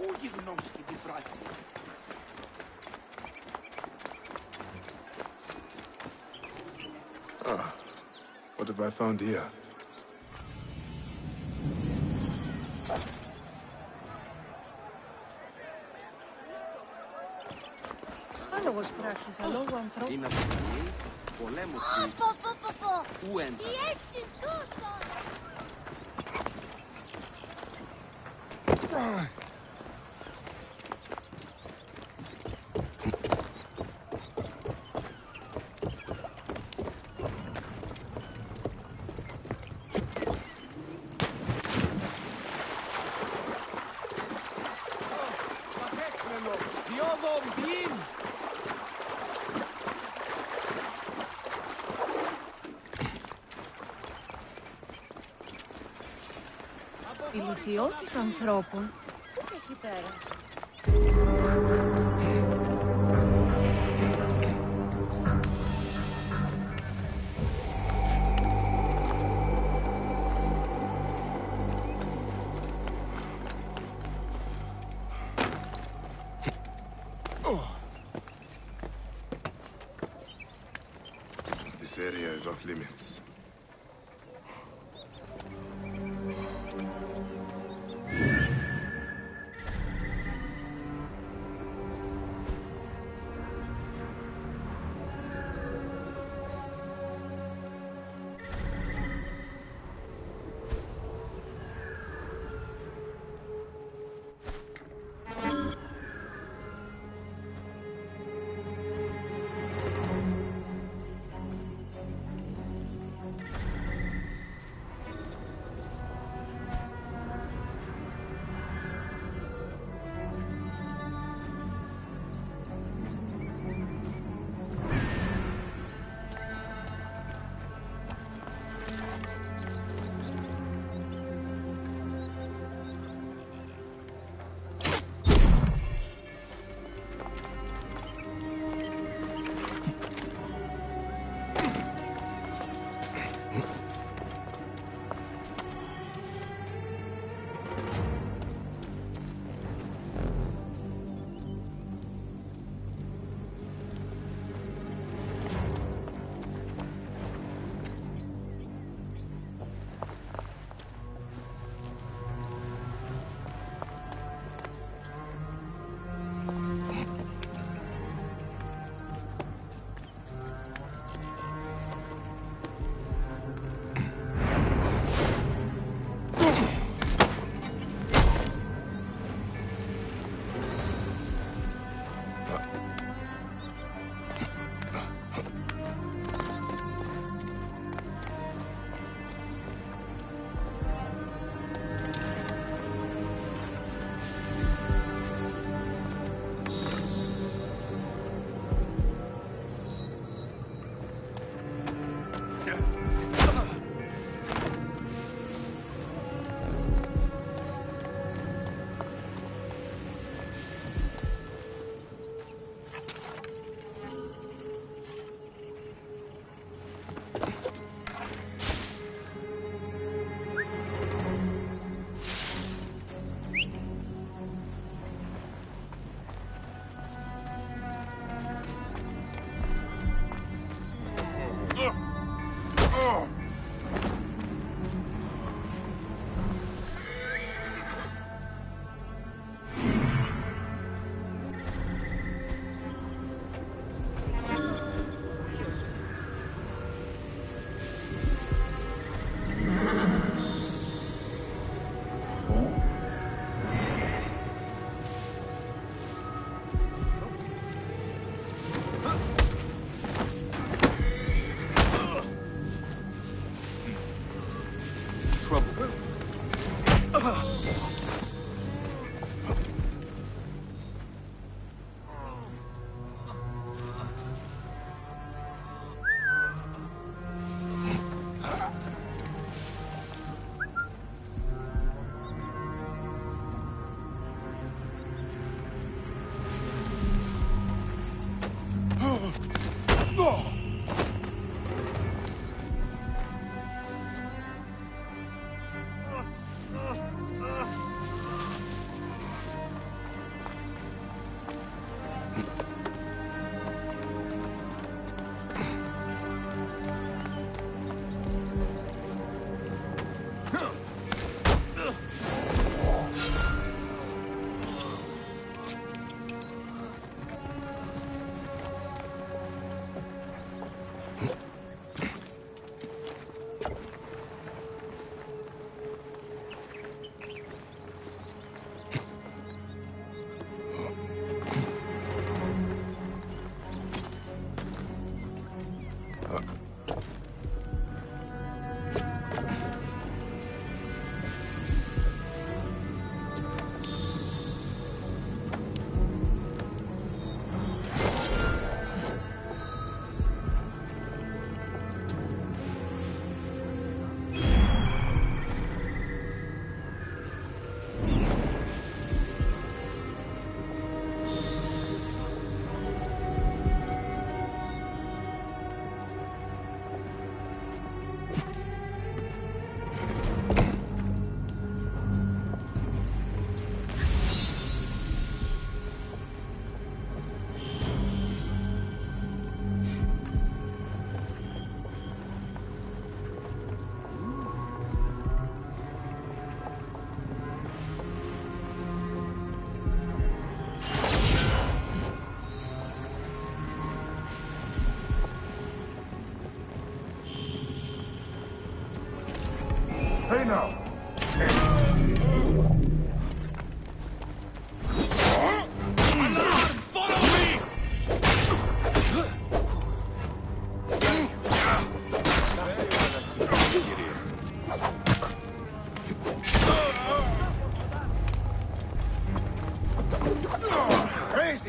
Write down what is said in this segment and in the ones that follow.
Ούγι γνώσκει την πράτη. Ah, what have I found here? Άλογος πράξης, αλόγου ανθρώπου. Είναι αποφανή, πολέμου κρίτης. Ου έντα. Ηλικιώτης ανθρώπων. Πού έχει πέρασει. This area is off limits.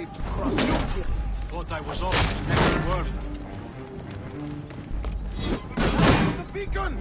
escape to cross your Thought I was off the next world. the beacon!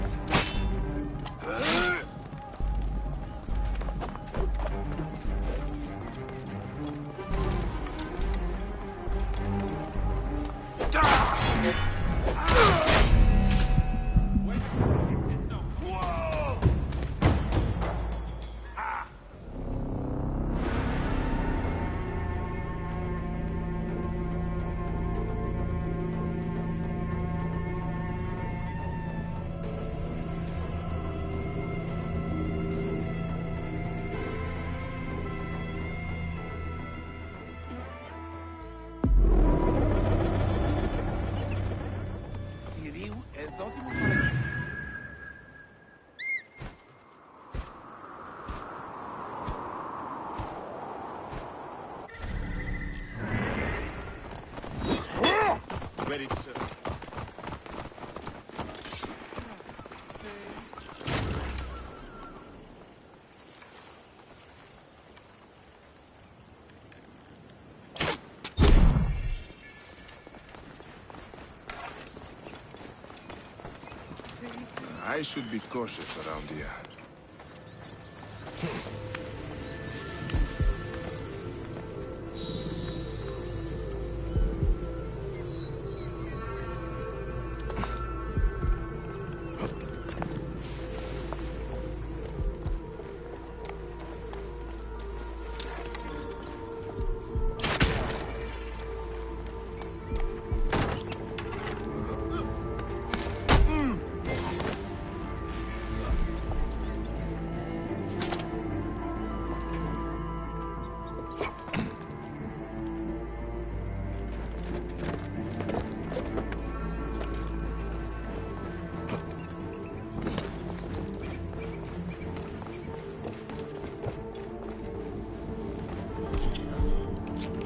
Ready, sir. I should be cautious around here.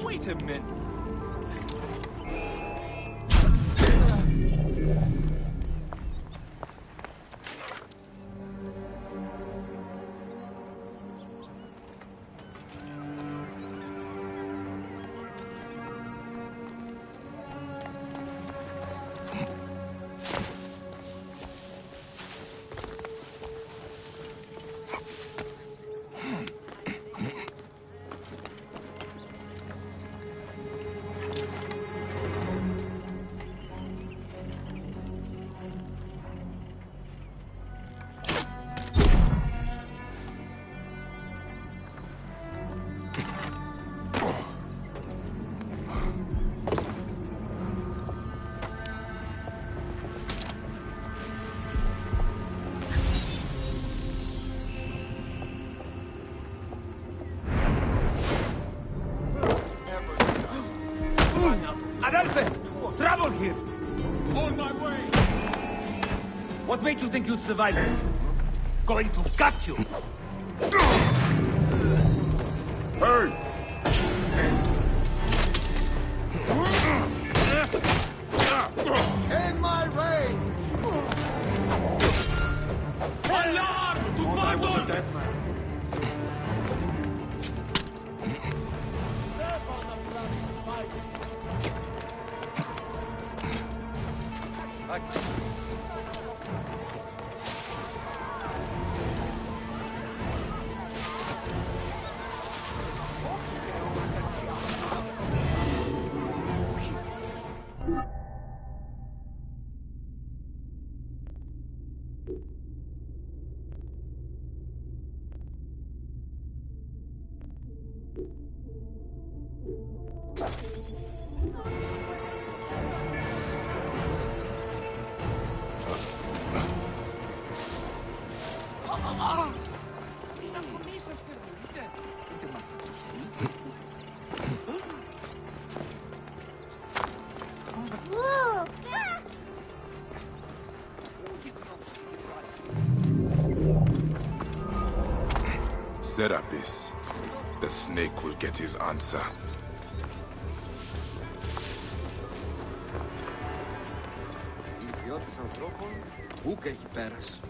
Wait a minute. Trouble here! On my way! What made you think you'd survive this? Going to gut you! Hey! In my range! Alarm! To pardon! Dead man. Serapis. The snake will get his answer. Ιδιώτης ανθρώπων, ούκ έχει πέρας.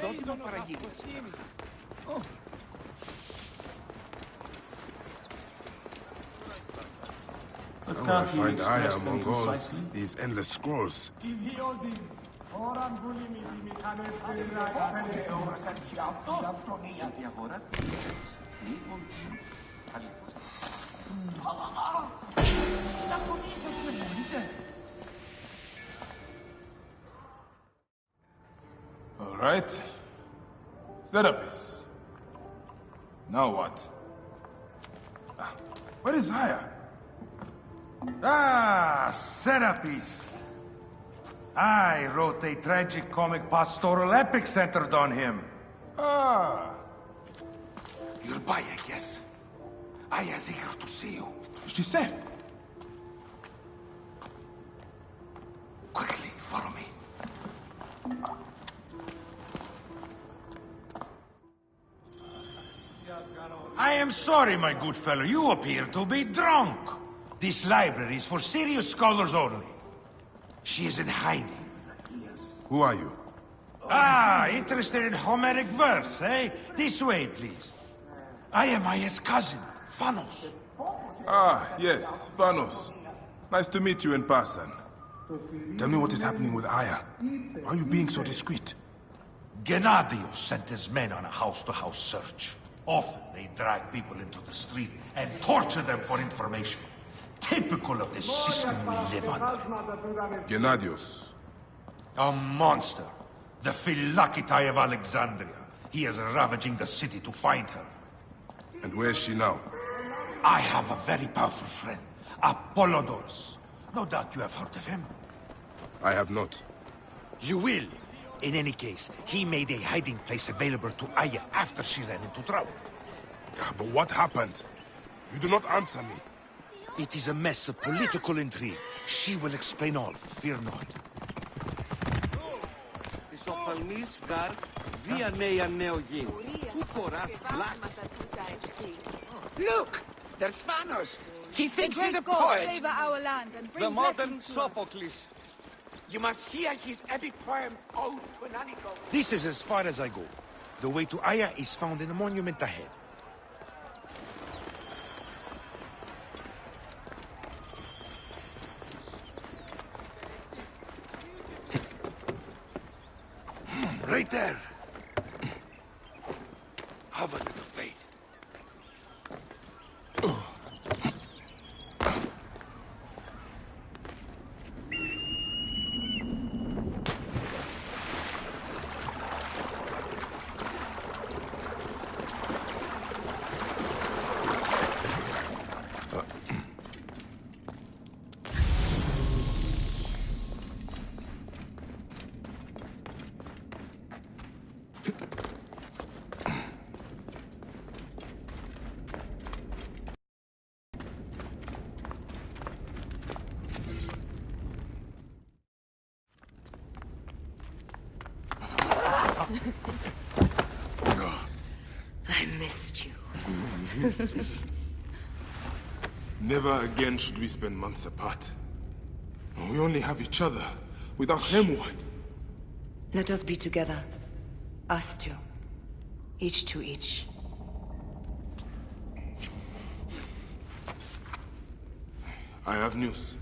ερώτημα παραγύρισε. But How will I can't you find Aya express them among all concisely? these endless scrolls? All right. Serapis. Now what? Where is Aya? Ah, Serapis. I wrote a tragic comic pastoral epic centered on him. Ah, You're Baya, yes? Aya's eager to see you. she said. Quickly, follow me. I am sorry, my good fellow. You appear to be drunk. This library is for serious scholars only. She is in hiding. Who are you? Ah, interested in Homeric verse, eh? This way, please. I am Aya's cousin, Phanos. Ah, yes, Vanos. Nice to meet you in person. Tell me what is happening with Aya. Why are you being so discreet? Gennadios sent his men on a house-to-house search. Often they drag people into the street and torture them for information. Typical of the system we live under. Gennadios. A monster. The Philokitai of Alexandria. He is ravaging the city to find her. And where is she now? I have a very powerful friend, Apollodorus. No doubt you have heard of him. I have not. You will. In any case, he made a hiding place available to Aya after she ran into trouble. But what happened? You do not answer me. It is a mess of political intrigue. She will explain all, fear not. Look! There's Thanos! He thinks The he's a great gods poet! favor our land and bring The modern blessings to us. Sophocles! You must hear his epic poem, Ode to an Anico. This is as far as I go. The way to Aya is found in a monument ahead. Right there. Have a little faith. I missed you. Never again should we spend months apart. We only have each other. Without him, what? Let us be together. Us two. Each to each. I have news.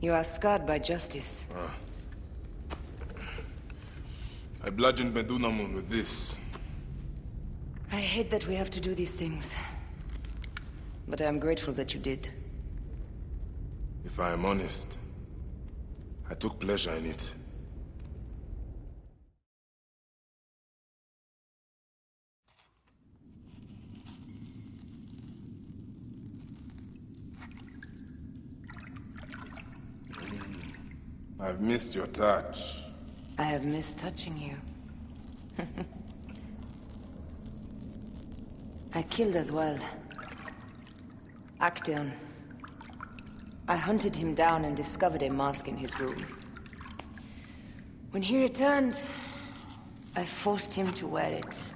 You are scarred by justice. I bludgeoned Medunamun with this. I hate that we have to do these things. But I am grateful that you did. If I am honest, I took pleasure in it. I've missed your touch. I have missed touching you. I killed as well. Actaeon. I hunted him down and discovered a mask in his room. When he returned, I forced him to wear it.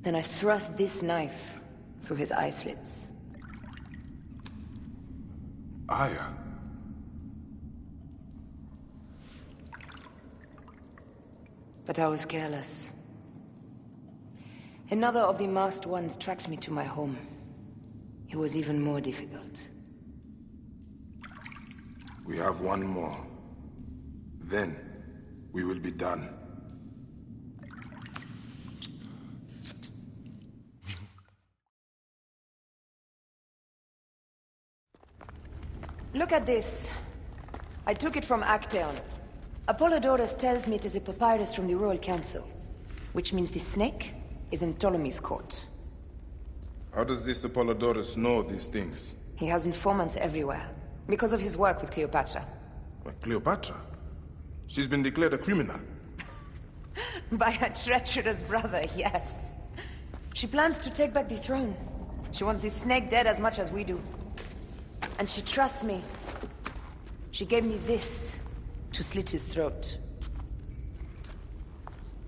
Then I thrust this knife through his eye slits. Aya. But I was careless. Another of the masked ones tracked me to my home. It was even more difficult. We have one more. Then, we will be done. Look at this. I took it from Actaeon. Apollodorus tells me it is a papyrus from the Royal Council, which means the snake is in Ptolemy's court. How does this Apollodorus know these things? He has informants everywhere, because of his work with Cleopatra. But Cleopatra? She's been declared a criminal. By her treacherous brother, yes. She plans to take back the throne. She wants the snake dead as much as we do. And she trusts me. She gave me this to slit his throat.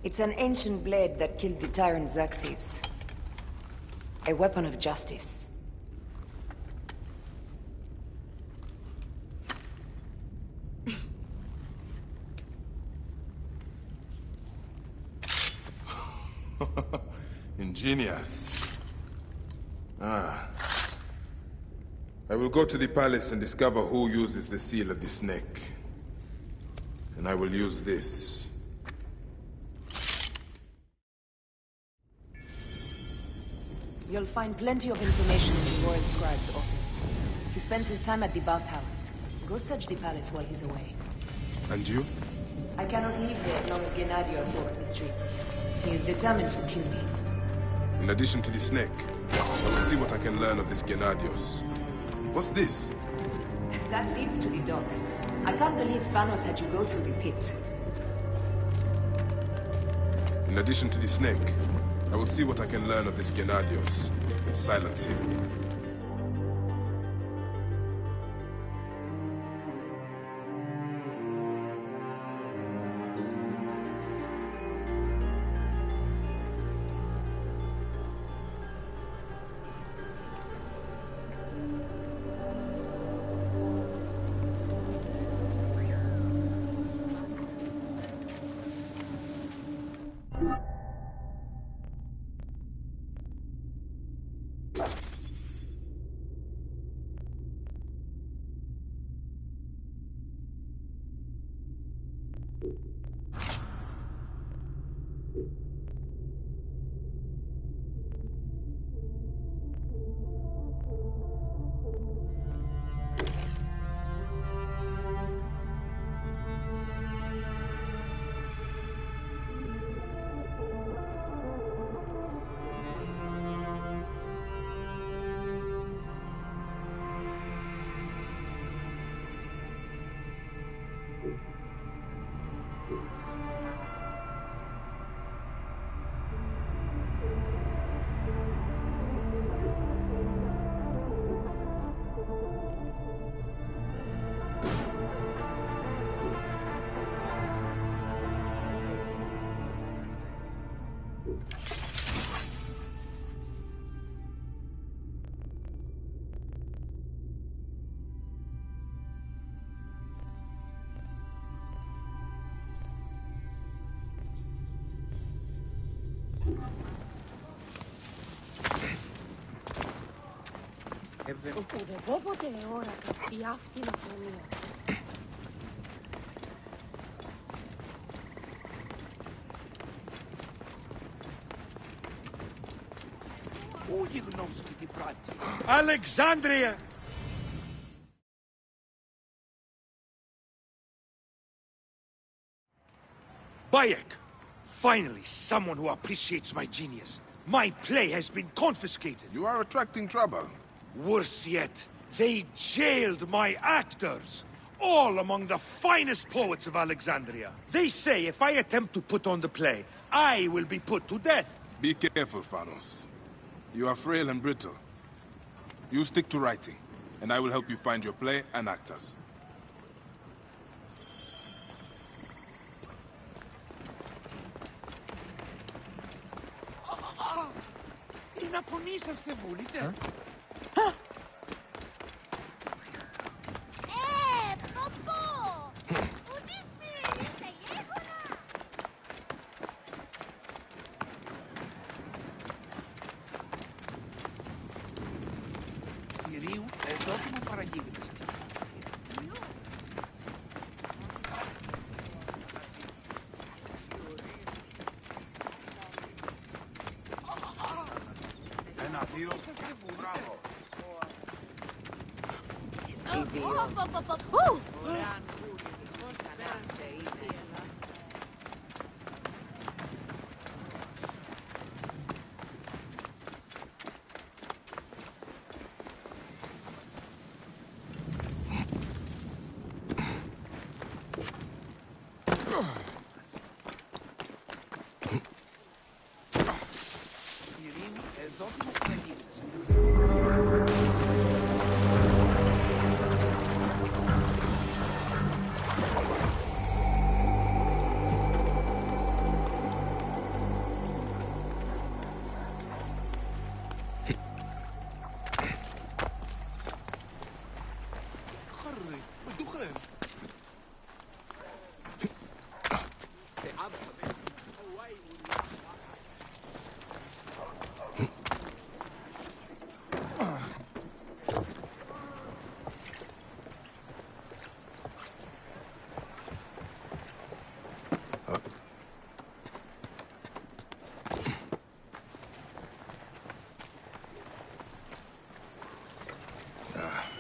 It's an ancient blade that killed the tyrant Xerxes. A weapon of justice. Ingenious. Ah. I will go to the palace and discover who uses the seal of the snake. And I will use this. You'll find plenty of information in the Royal Scribe's office. He spends his time at the bathhouse. Go search the palace while he's away. And you? I cannot leave here as long as Gennadios walks the streets. He is determined to kill me. In addition to the snake, I will see what I can learn of this Gennadios. What's this? That leads to the docks. I can't believe Phanos had you go through the pit. In addition to the snake, I will see what I can learn of this Gennadios and silence him. Οπουδήποτε ώρα η αυτή να φωνία. Who you gnostic the brat? Alexandria! Bayek! Finally, someone who appreciates my genius. My play has been confiscated. You are attracting trouble. Worse yet, they jailed my actors. All among the finest poets of Alexandria. They say if I attempt to put on the play, I will be put to death. Be careful, Phanos. You are frail and brittle. You stick to writing, and I will help you find your play and actors. Είναι να φωνήσαστε, βούλετε.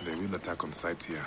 They will attack on sight here.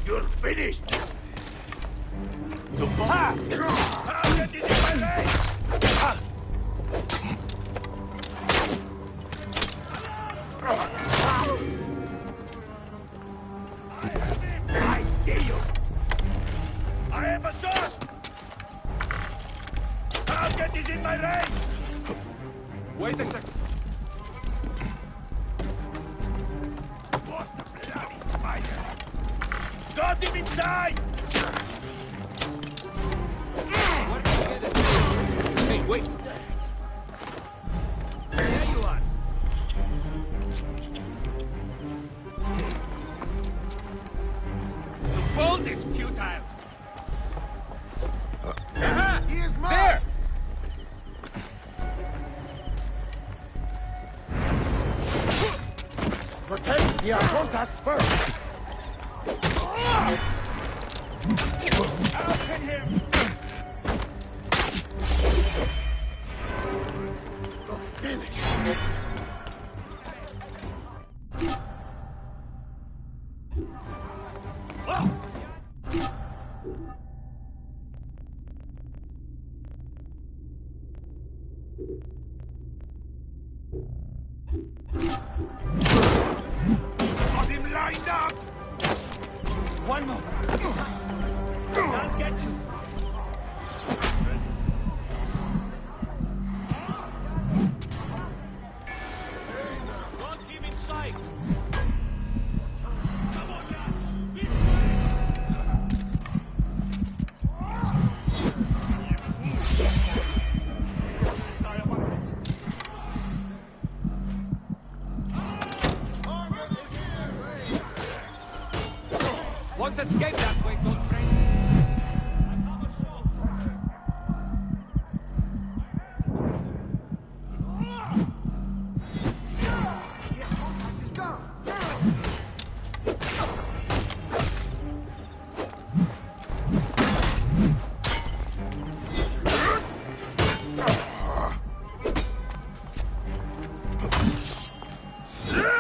You're finished! Ha! How get this in my leg? Ha! I see you! I have a shot! How get this in my range? Wait a second. What's the bloody spider? Got him inside! Where did you get it? Hey, wait. There you are. To bolt is futile. Aha! He is mine. There! Protect the Arcontas first. I'll pin him! You're finished. Oh! Got him lined up! One more. I'll get you. Got him in sight. Come on, lads. This way. Won't escape that way, good friend. Yeah!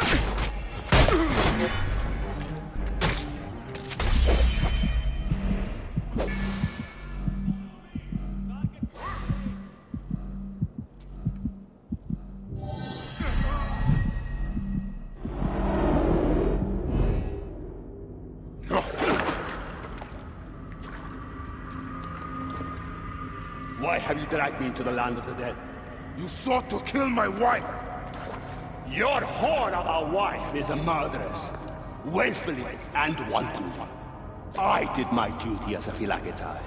have you dragged me into the land of the dead? You sought to kill my wife! Your whore of a wife is a murderess, willfully and wantonly. I did my duty as a Phylakitai,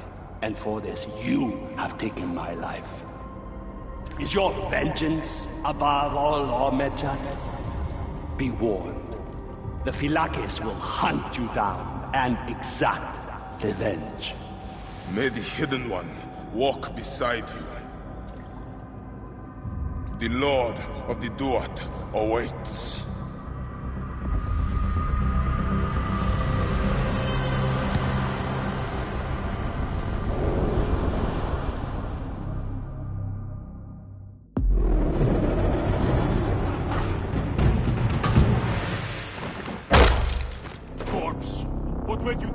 and for this you have taken my life. Is your vengeance above all law, Medjay? Be warned. The Phylakes will hunt you down and exact revenge. May the Hidden One walk beside you. The Lord of the Duat awaits. Corpse. What made you...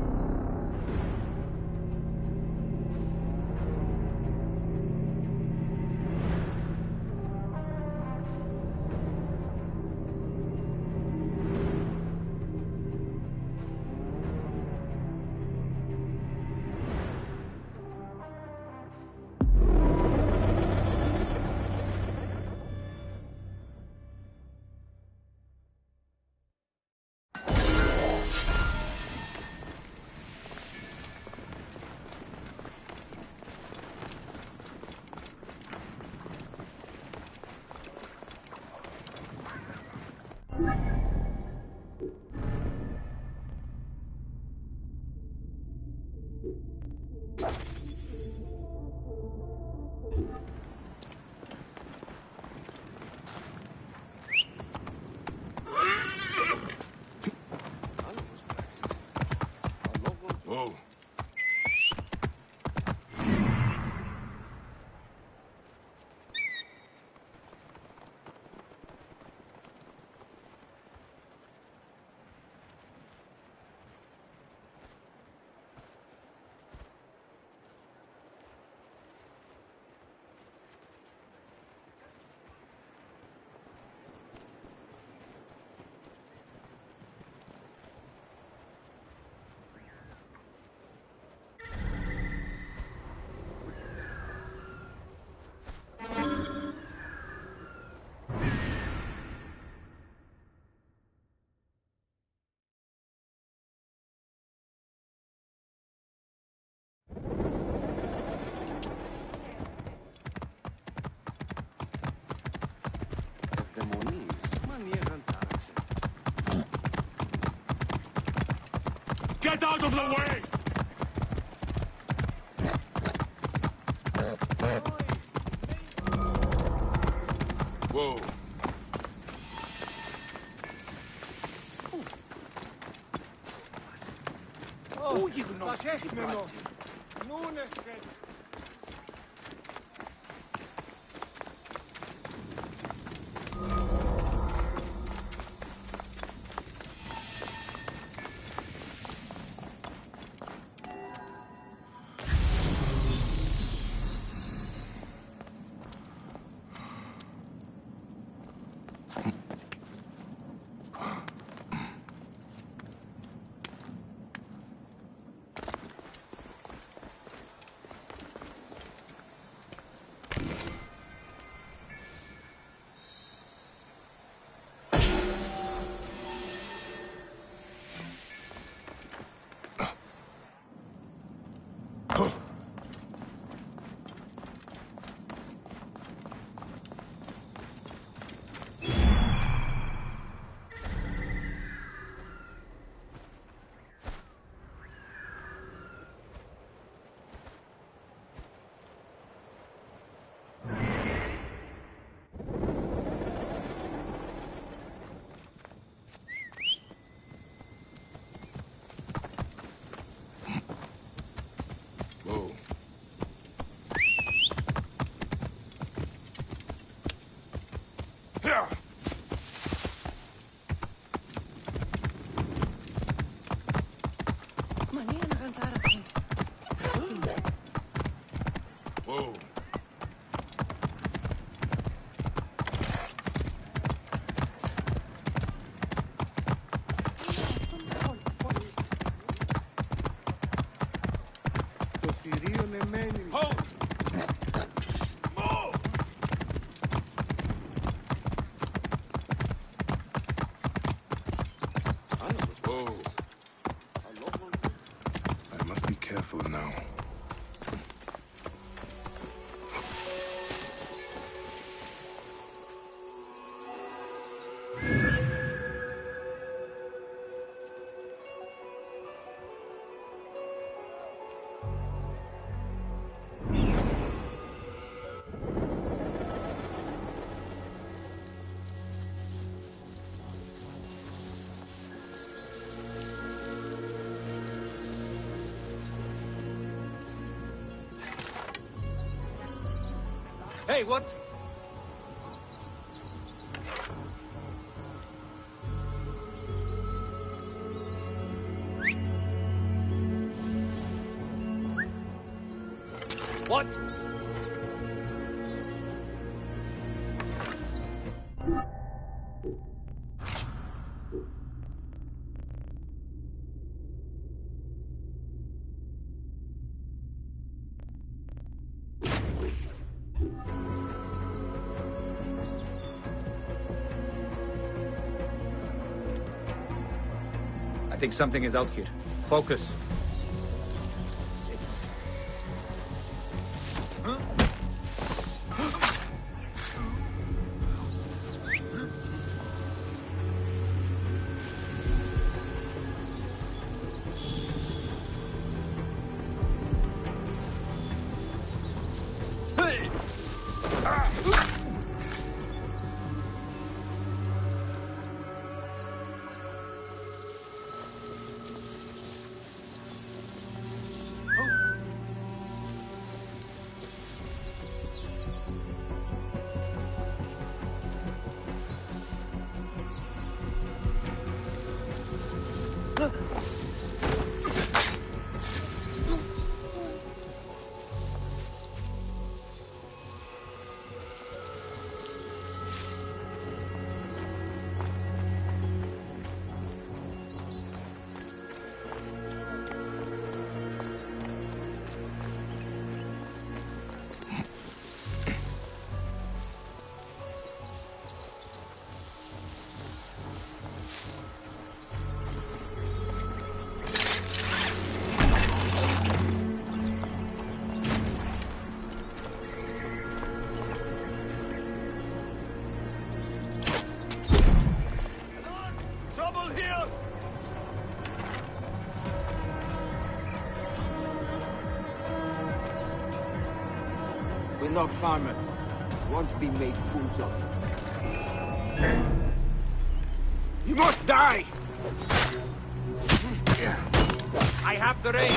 Whoa. Get out of the way! Whoa. Whoa. Here. Whoa. Hold! Oh. I must be careful now. Hey, what? What? I think something is out here. Focus. We're not farmers. We want to be made fools of. You must die! I have the range!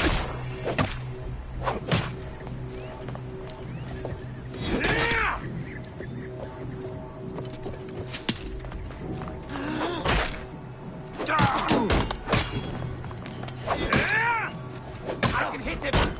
I can hit him!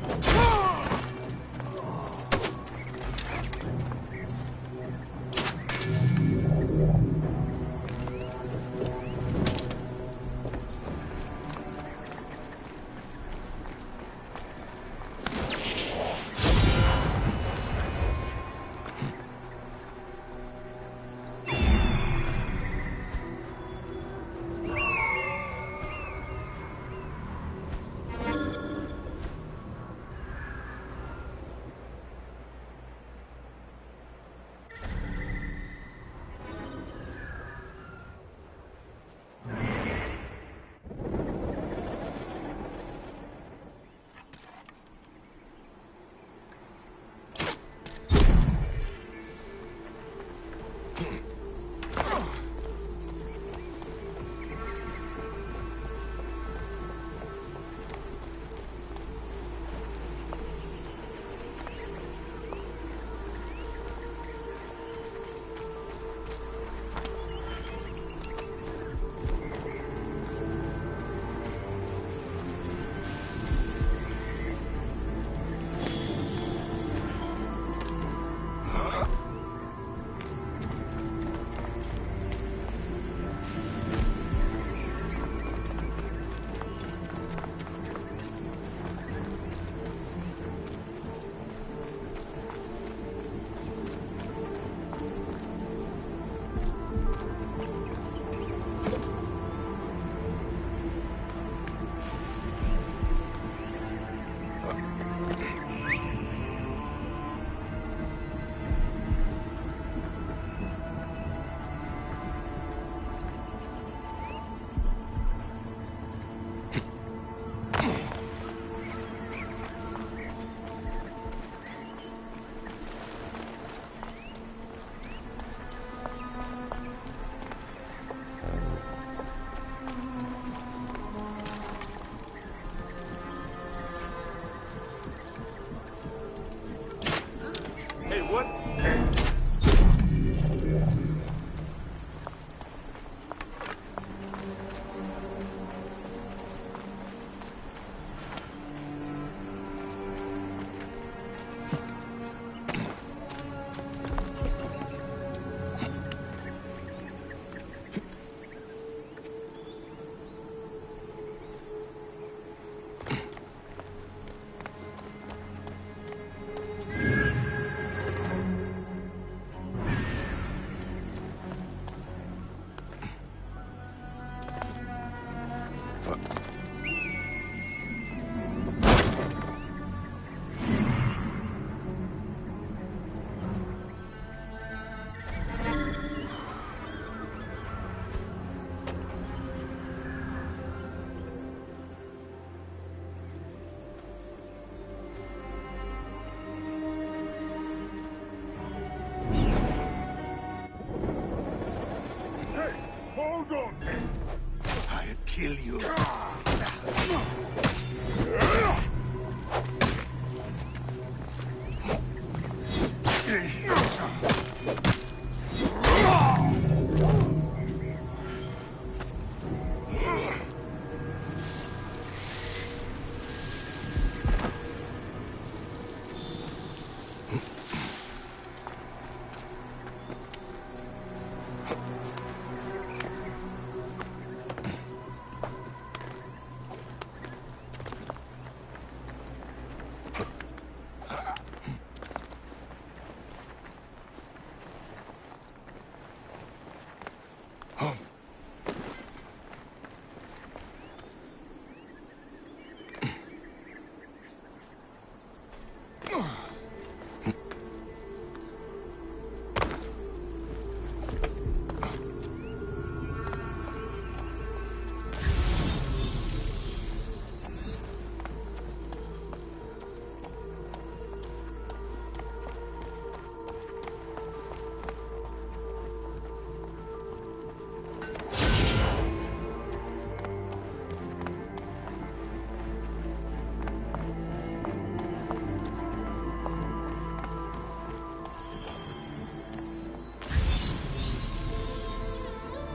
Hold on! I'll kill you.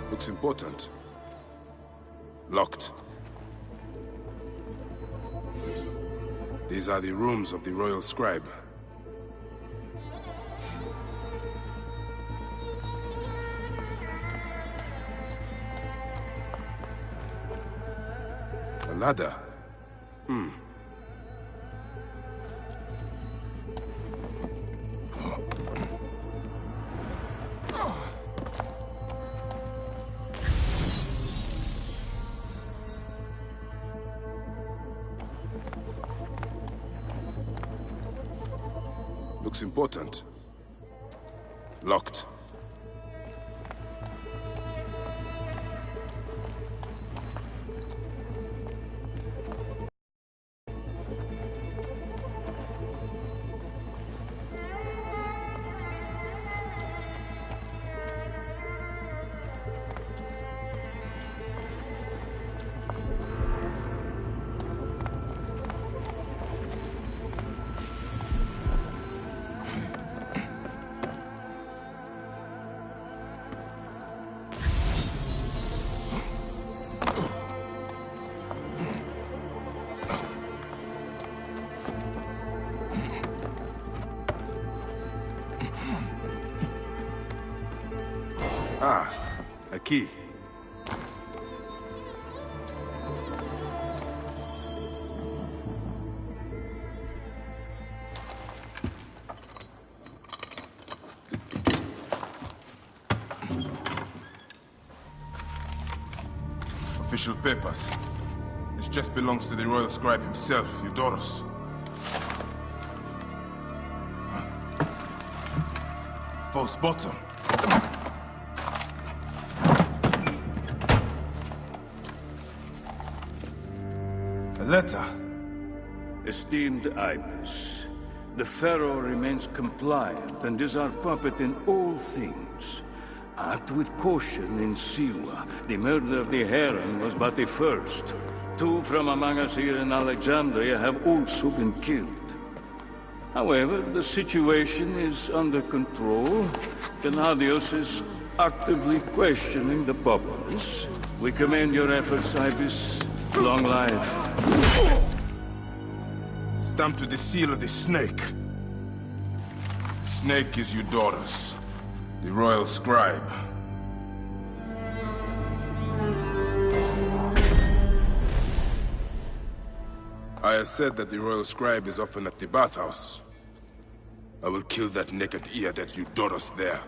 Looks important. Locked. These are the rooms of the Royal Scribe. A ladder. Looks important. Locked. Ah, a key. Official papers. This chest belongs to the Royal Scribe himself, Eudorus. False bottom. A letter. Esteemed Ibis, the Pharaoh remains compliant and is our puppet in all things. Act with caution in Siwa. The murder of the Heron was but the first. 2 from among us here in Alexandria have also been killed. However, the situation is under control. Gennadios is actively questioning the populace. We commend your efforts, Ibis. Long life. Stamped with the seal of the snake. The snake is Eudorus, the Royal Scribe. I have said that the Royal Scribe is often at the bathhouse. I will kill that naked ear that Eudorus there.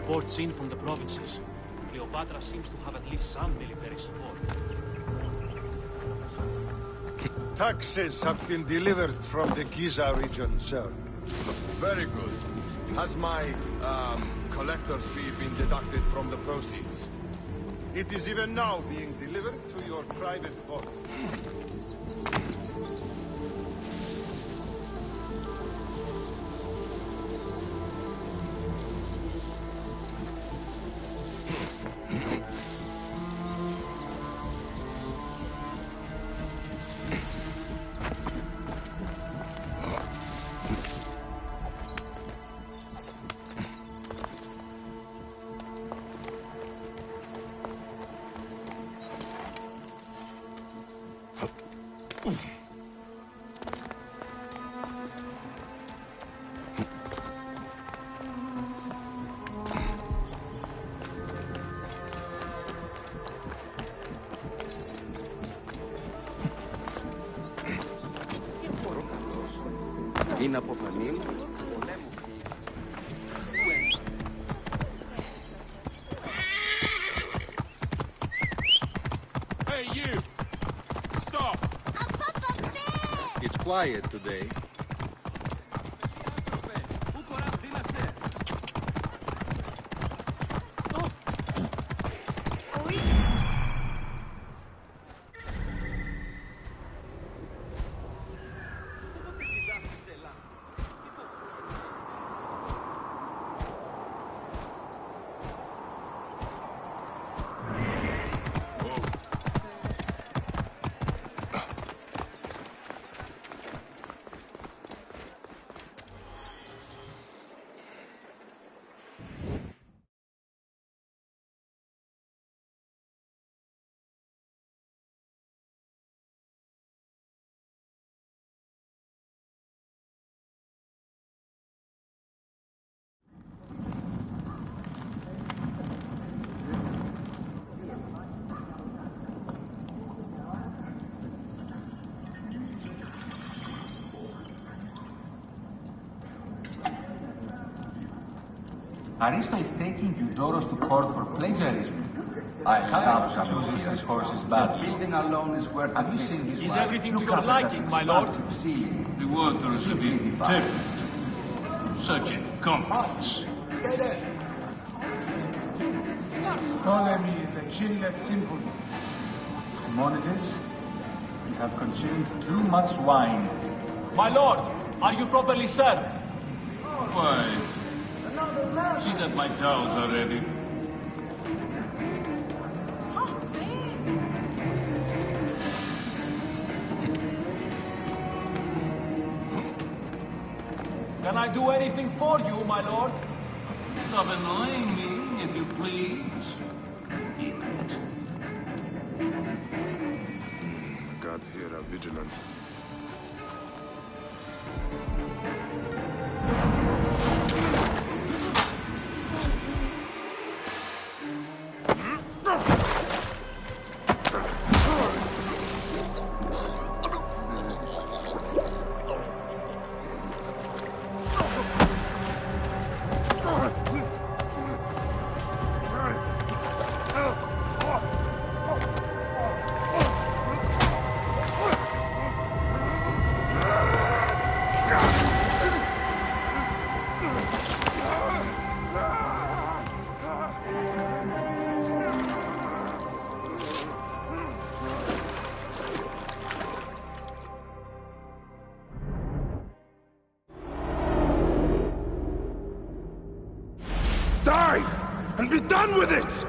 reports in from the provinces. Cleopatra seems to have at least some military support. Taxes have been delivered from the Giza region, sir. Very good. Has my, collector's fee been deducted from the proceeds? It is even now being delivered to your private vault. Είναι αποφανή μου. Hey, you! Stop! It's quiet today. Aristo is taking Eudorus to court for plagiarism. I love chooses his horses badly. Building alone is worth. Have you seen his Is wife? everything to Look your up at liking, that my lord? expansive ceiling. The water is a Simply bit divine. tepid. Such incompetence. Ptolemy is a chinless symphony. Simonides, you have consumed too much wine. My lord, are you properly served? Quiet. See that my towels are ready. Can I do anything for you, my lord? Stop annoying me, if you please. Eat. The guards here are vigilant. Die! And be done with it!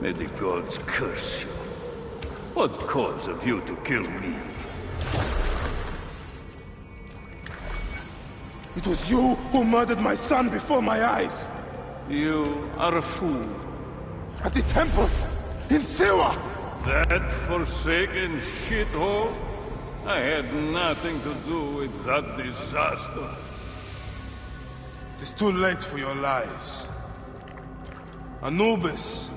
May the gods curse you. What cause have you to kill me? It was you who murdered my son before my eyes! You are a fool. At the temple! In Siwa! That forsaken shithole? I had nothing to do with that disaster. It is too late for your lies. Anubis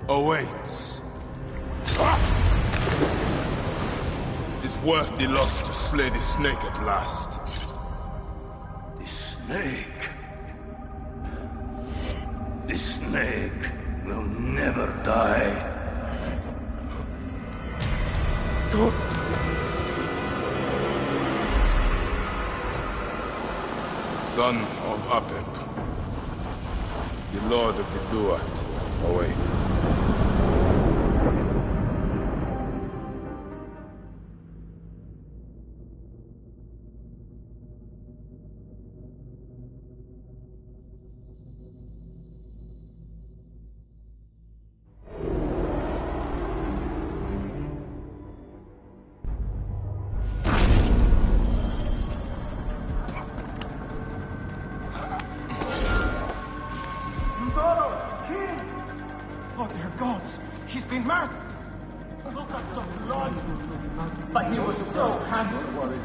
awaits. It is worth the loss to slay the snake at last. The snake? snake will never die. Son of Apep, the Lord of the Duat awaits. Oh, dear gods! He's been murdered! Look at the blood! But he was so handsome!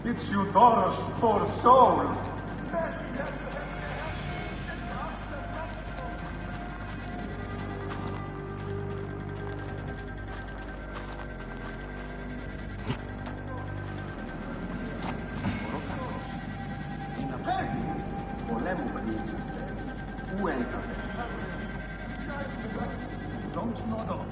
It's Eudoros, poor soul! Don't nod off.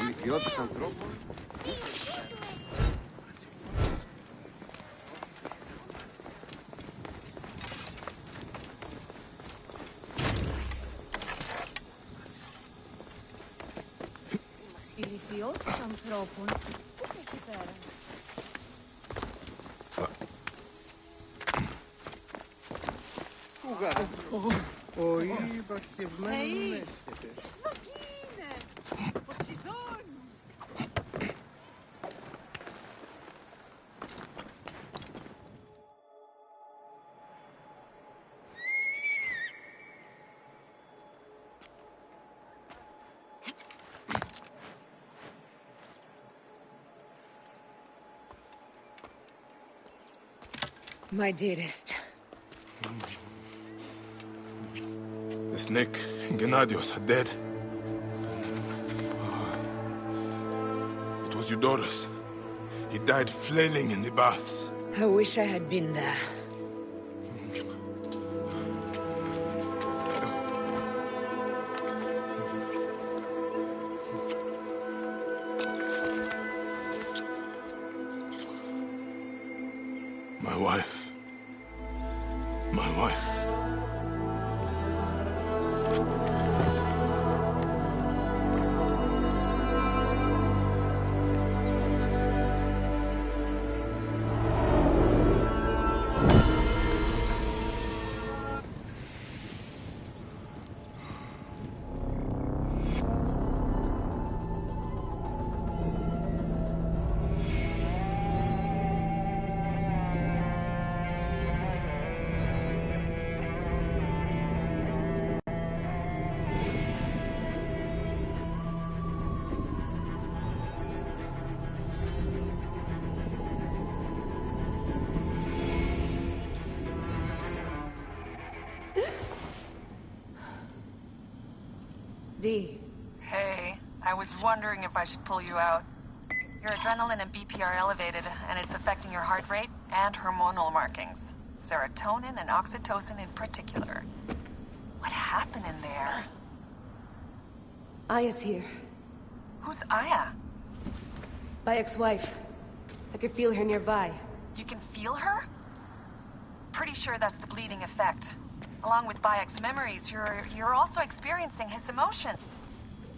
Ηλικιώτης ανθρώπων. Ηλικιώτης ανθρώπων. Πού είναι εκεί πέρα? Ο υπαρχευμένος έσχεται. My dearest. The snake, Gennadios, are dead. It was Eudorus. He died flailing in the baths. I wish I had been there. My wife. My wife. Dee. Hey, I was wondering if I should pull you out. Your adrenaline and BP are elevated, and it's affecting your heart rate and hormonal markings. Serotonin and oxytocin in particular. What happened in there? Aya's here. Who's Aya? My ex-wife. I could feel her nearby. You can feel her? Pretty sure that's the bleeding effect. Along with Bayek's memories, you're also experiencing his emotions.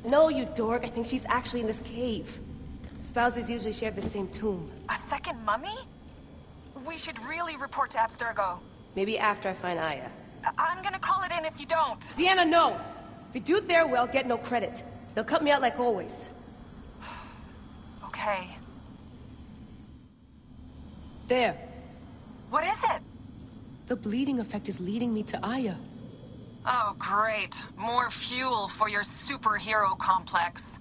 No, you dork. I think she's actually in this cave. Spouses usually share the same tomb. A second mummy? We should really report to Abstergo. Maybe after I find Aya. I'm gonna call it in if you don't. Deanna, no! If you do it there, well, get no credit. They'll cut me out like always. Okay. There. What is it? The bleeding effect is leading me to Aya. Oh, great. More fuel for your superhero complex.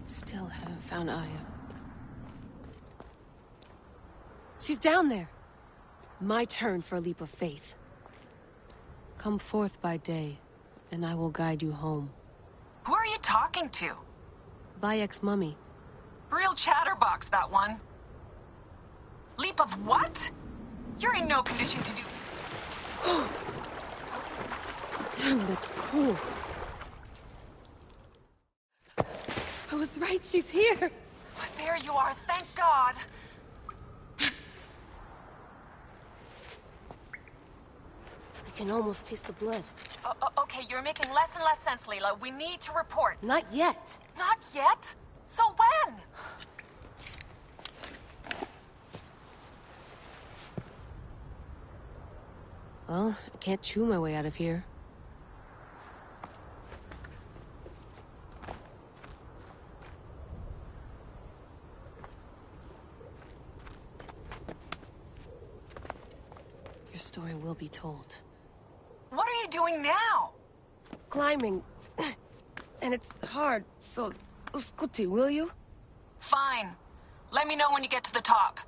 Still haven't found Aya. She's down there. My turn for a leap of faith. Come forth by day, and I will guide you home. Who are you talking to? Bayek's mummy. Real chatterbox, that one. Leap of what? You're in no condition to do... Damn, that's cool. I was right, she's here. There you are, thank God. I can almost taste the blood. Okay, you're making less and less sense, Leela. We need to report. Not yet. Not yet? So when? Well, I can't chew my way out of here. Your story will be told. What are you doing now? Climbing. And it's hard, so... Uskuti, will you? Fine. Let me know when you get to the top.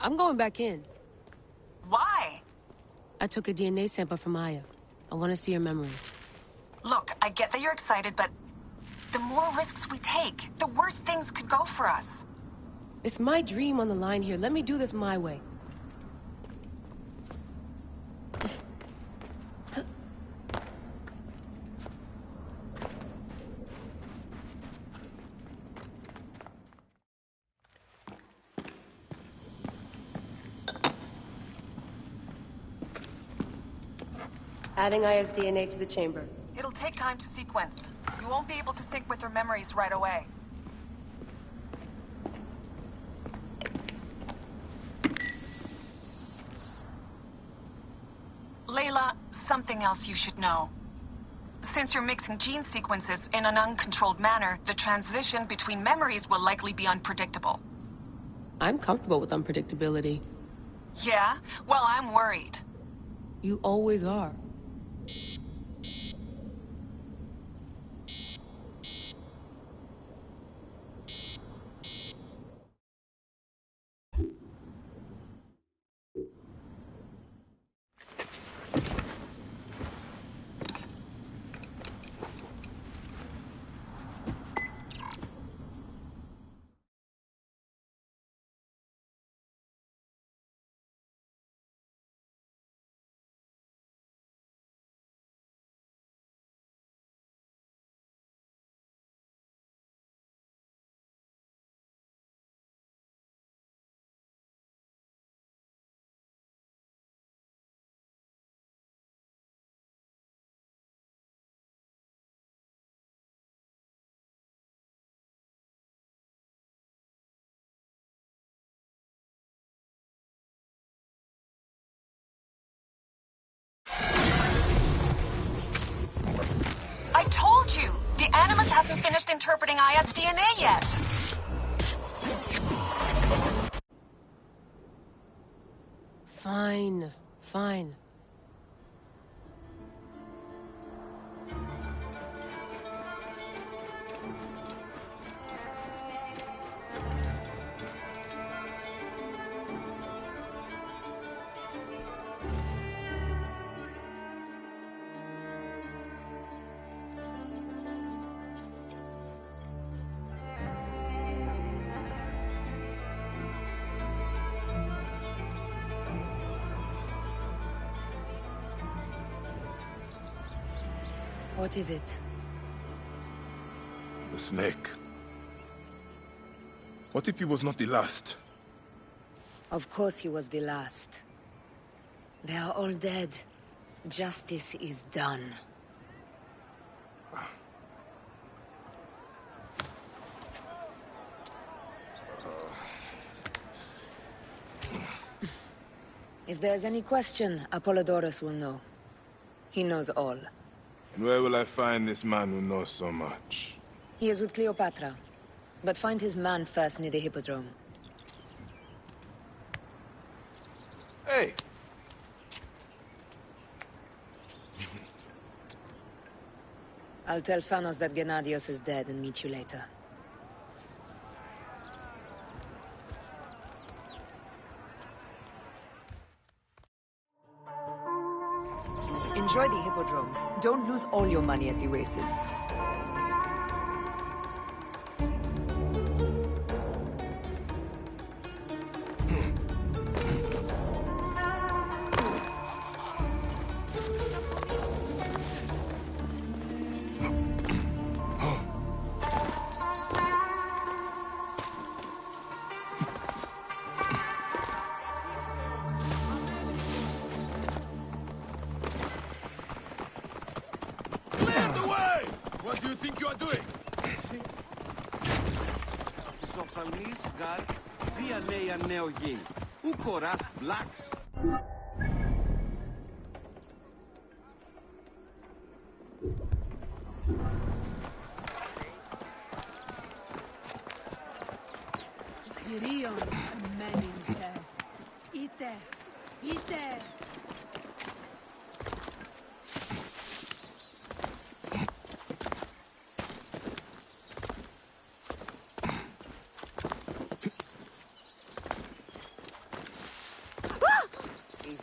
I'm going back in. Why? I took a DNA sample from Aya. I want to see her memories. Look, I get that you're excited, but the more risks we take, the worse things could go for us. It's my dream on the line here. Let me do this my way. Adding Aya's DNA to the chamber. It'll take time to sequence. You won't be able to sync with her memories right away. Layla, something else you should know. Since you're mixing gene sequences in an uncontrolled manner, the transition between memories will likely be unpredictable. I'm comfortable with unpredictability. Yeah? Well, I'm worried. You always are. I told you! The Animus hasn't finished interpreting Aya's DNA yet! Fine. Fine. What is it? The snake. What if he was not the last? Of course he was the last. They are all dead. Justice is done. If there's any question, Apollodorus will know. He knows all. And where will I find this man who knows so much? He is with Cleopatra. But find his man first near the Hippodrome. Hey! I'll tell Phanos that Gennadios is dead and meet you later. Enjoy the Hippodrome. Don't lose all your money at the races. What do you think you are doing? Σοφαλμής γαρ, δια νέα νεογήν. Ου κοράς βλάξ. Κυρίων μένυνσε. Είτε.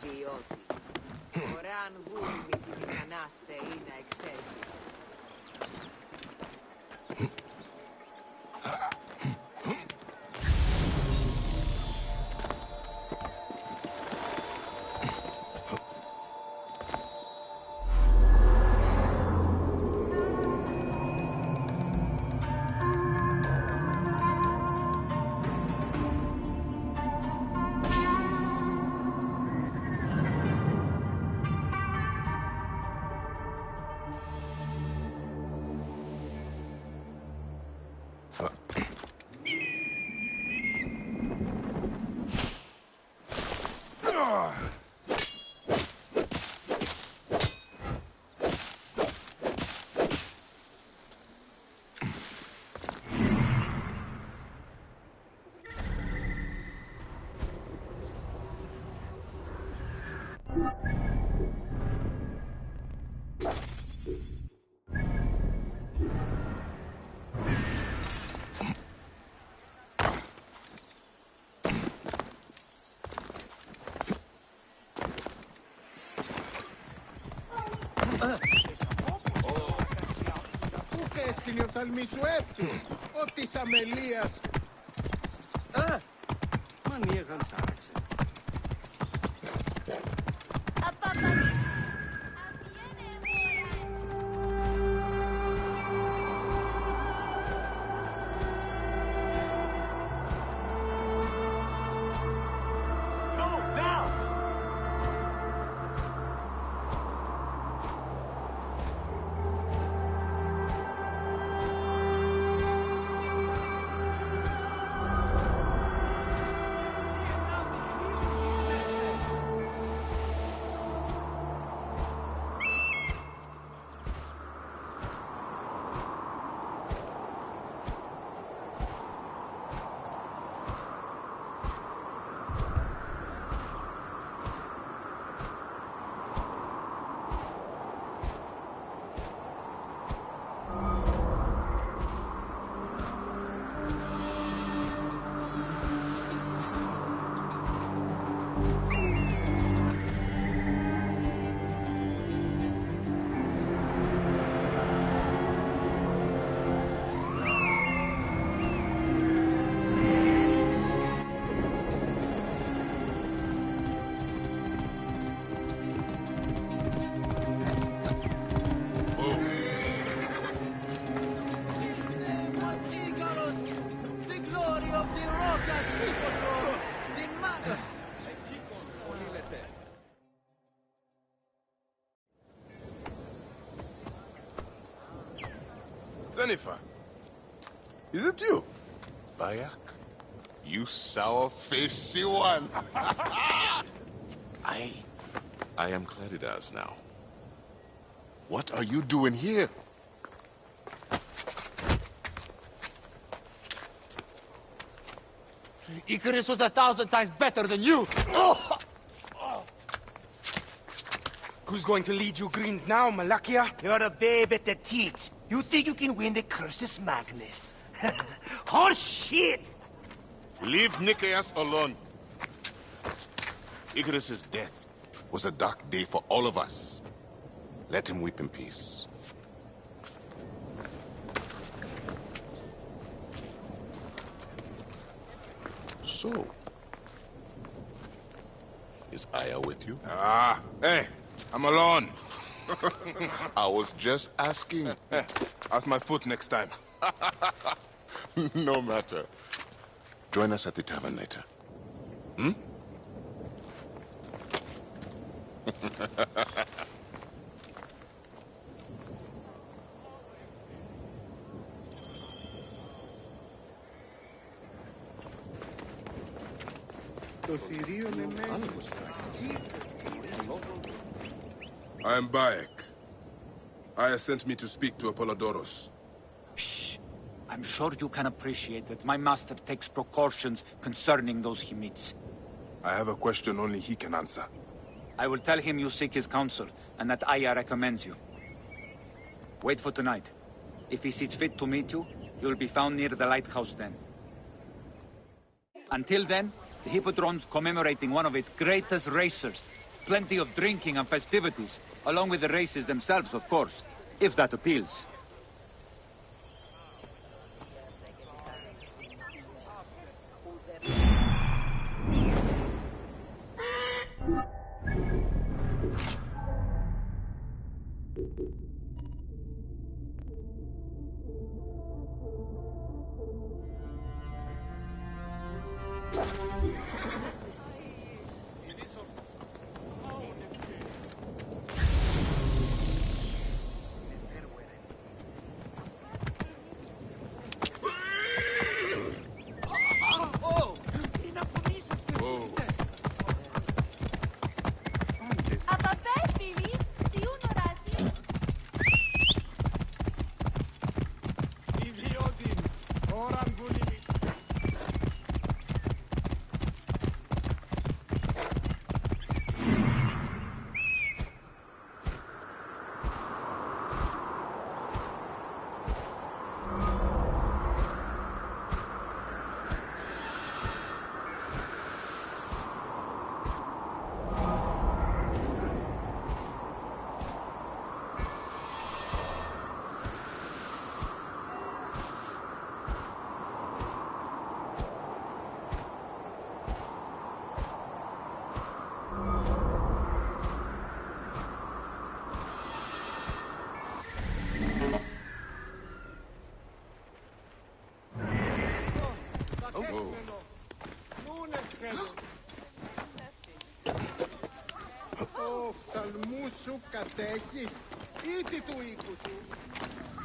Ιδιώτη. Ωραία αν γούλμη την ικανάστε ή να εξέλθει. Πού έστειλε ο οφθαλμί σου έφυγε, ο της αμελίας. Μανίεγαν τάραξε. Zenithar, is it you? Bayek? You sour-faced one. I am Claridas now. What are you doing here? Icarus was 1,000 times better than you! Who's going to lead you Greens now, Malakia? You're a babe at the teat. You think you can win the Cursus Magnus? Horse shit! Leave Nicaeus alone. Icarus's death was a dark day for all of us. Let him weep in peace. So, is Aya with you? Hey, I'm alone. I was just asking. Ask my foot next time. No matter. Join us at the tavern later. Hmm? I am Bayek. Aya sent me to speak to Apollodorus. Shh. I'm sure you can appreciate that my master takes precautions concerning those he meets. I have a question only he can answer. I will tell him you seek his counsel, and that Aya recommends you. Wait for tonight. If he sees fit to meet you, you'll be found near the lighthouse then. Until then, the Hippodrome's commemorating one of its greatest racers. Plenty of drinking and festivities, along with the races themselves, of course, if that appeals.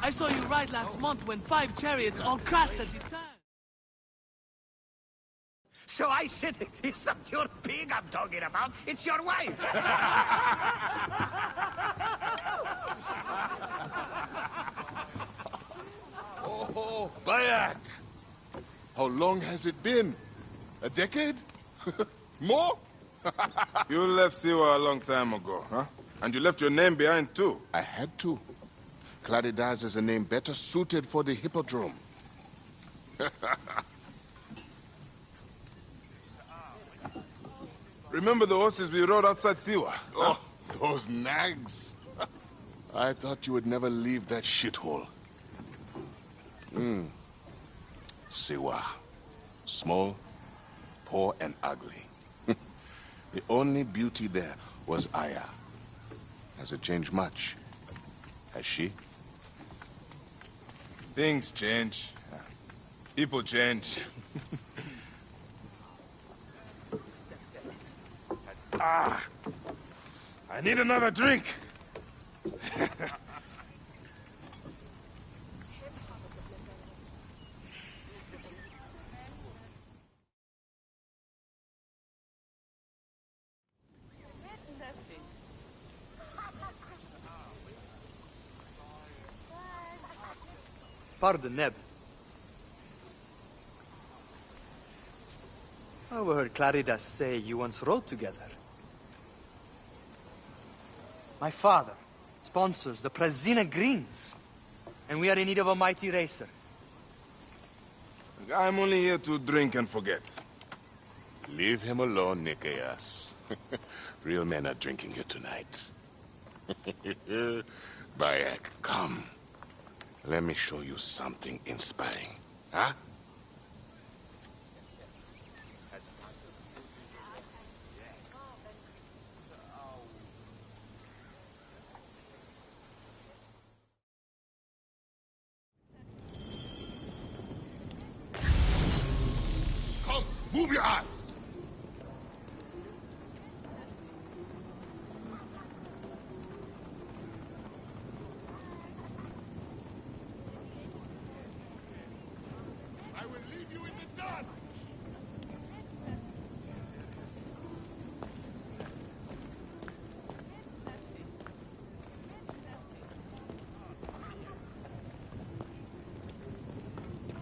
I saw you ride last month when 5 chariots all crashed at the turn. So I said, it's not your pig I'm talking about, it's your wife. Oh, Bayek! How long has it been? A decade? More? You left Siwa a long time ago, huh? And you left your name behind, too. I had to. Claridaz is a name better suited for the Hippodrome. Remember the horses we rode outside Siwa? Oh, those nags. I thought you would never leave that shithole. Siwa. Small, poor, and ugly. The only beauty there was Aya. Has it changed much? Has she? Things change. People change. I need another drink. Pardon, Neb. I overheard Claridas say you once rode together. My father sponsors the Prasina Greens, and we are in need of a mighty racer. I'm only here to drink and forget. Leave him alone, Nikias. Real men are drinking here tonight. Bayek, come. Let me show you something inspiring. Huh? Come, move your ass!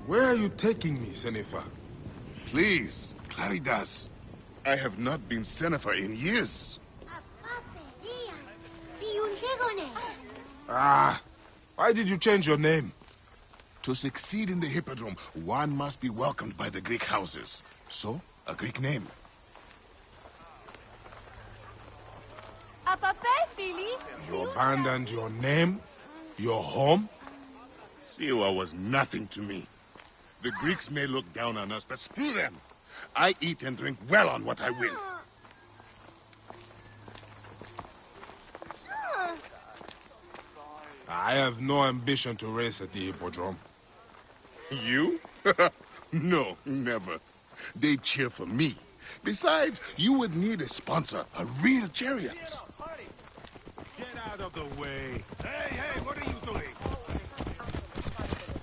Where are you taking me, Sennefer? Please, Claridas. I have not been Sennefer in years. Ah, why did you change your name? To succeed in the Hippodrome, one must be welcomed by the Greek houses. So, a Greek name. You abandoned your name? Your home? Siwa was nothing to me. The Greeks may look down on us, but screw them. I eat and drink well on what I win. I have no ambition to race at the Hippodrome. You? No, never. They cheer for me. Besides, you would need a sponsor, a real chariot. Get out of the way. Hey, what are you doing?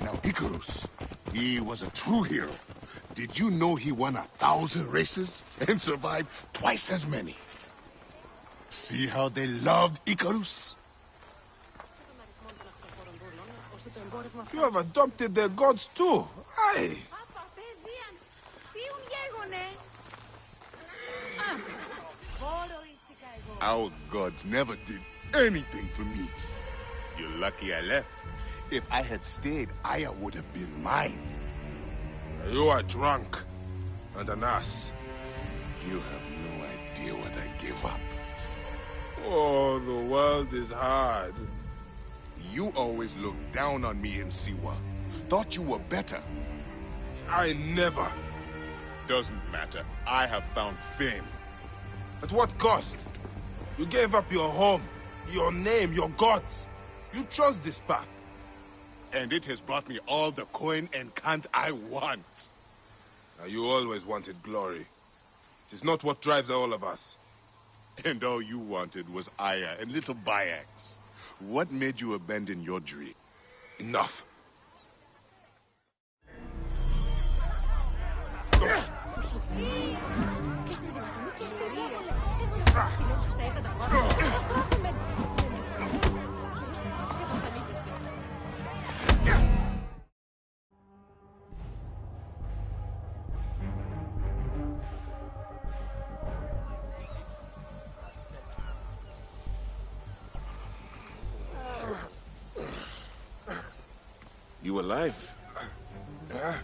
Now, Icarus, he was a true hero. Did you know he won 1,000 races and survived twice as many? See how they loved Icarus? You have adopted their gods too. Aye. Our gods never did anything for me. You're lucky I left. If I had stayed, Aya would have been mine. You are drunk and an ass. You have no idea what I gave up. Oh, the world is hard. You always looked down on me in Siwa. Thought you were better. I never. Doesn't matter. I have found fame. At what cost? You gave up your home, your name, your gods. You chose this path. And it has brought me all the coin and cant I want. Now, you always wanted glory. It is not what drives all of us. And all you wanted was Aya and little Bayaks. What made you abandon your dream? Enough. You alive? Ha!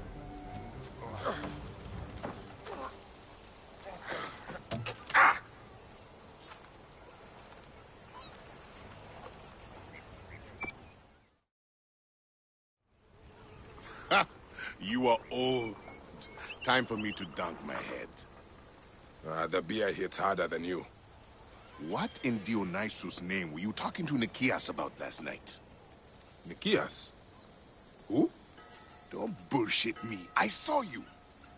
You are old. Time for me to dunk my head. The beer hits harder than you. What in Dionysus' name were you talking to Nikias about last night? Nikias? Who? Don't bullshit me. I saw you.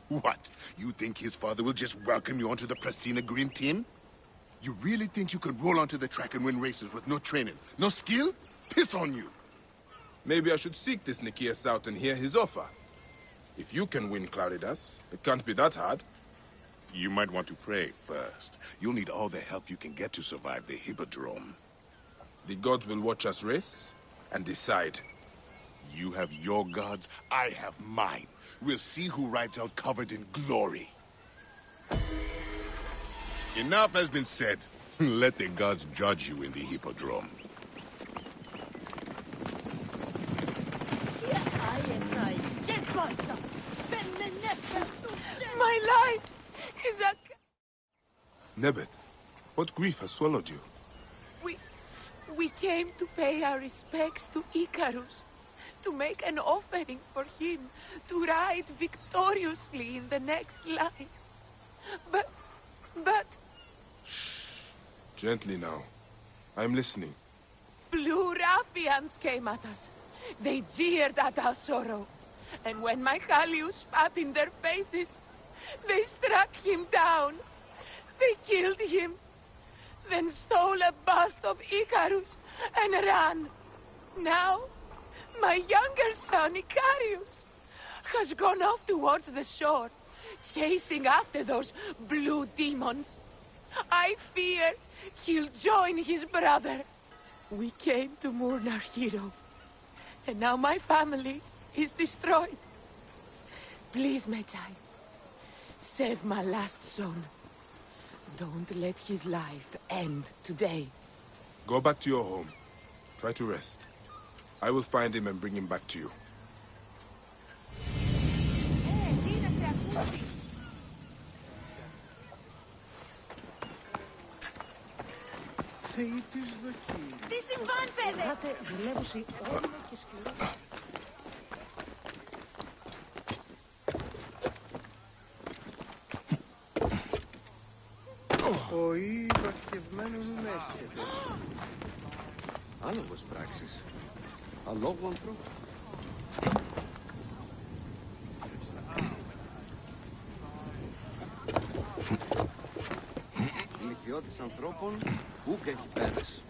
What? You think his father will just welcome you onto the Prasina Green team? You really think you can roll onto the track and win races with no training, no skill? Piss on you. Maybe I should seek this Nikias out and hear his offer. If you can win Claridas, it can't be that hard. You might want to pray first. You'll need all the help you can get to survive the Hippodrome. The gods will watch us race and decide. You have your gods, I have mine. We'll see who rides out covered in glory. Enough has been said. Let the gods judge you in the Hippodrome. My life is a... Nebet, what grief has swallowed you? We came to pay our respects to Icarus, to make an offering for him, to ride victoriously in the next life. But... Gently now. I'm listening. Blue ruffians came at us. They jeered at our sorrow. And when Michaelius spat in their faces, they struck him down. They killed him. Then stole a bust of Icarus and ran. Now, my younger son, Icarius, has gone off towards the shore, chasing after those blue demons. I fear he'll join his brother. We came to mourn our hero, and now my family is destroyed. Please, Medjay, save my last son. Don't let his life end today. Go back to your home. Try to rest. I will find him and bring him back to you. Τι συμβάν, παιδε! Πάτε, δουλεύουσι όλο και σκληρό. Ο υπαρχευμένος με έσχεται. Άλογος πράξεις. Αλόγου ανθρώπου. Ηλικιώτης ανθρώπων, ούκ έχει πέρας.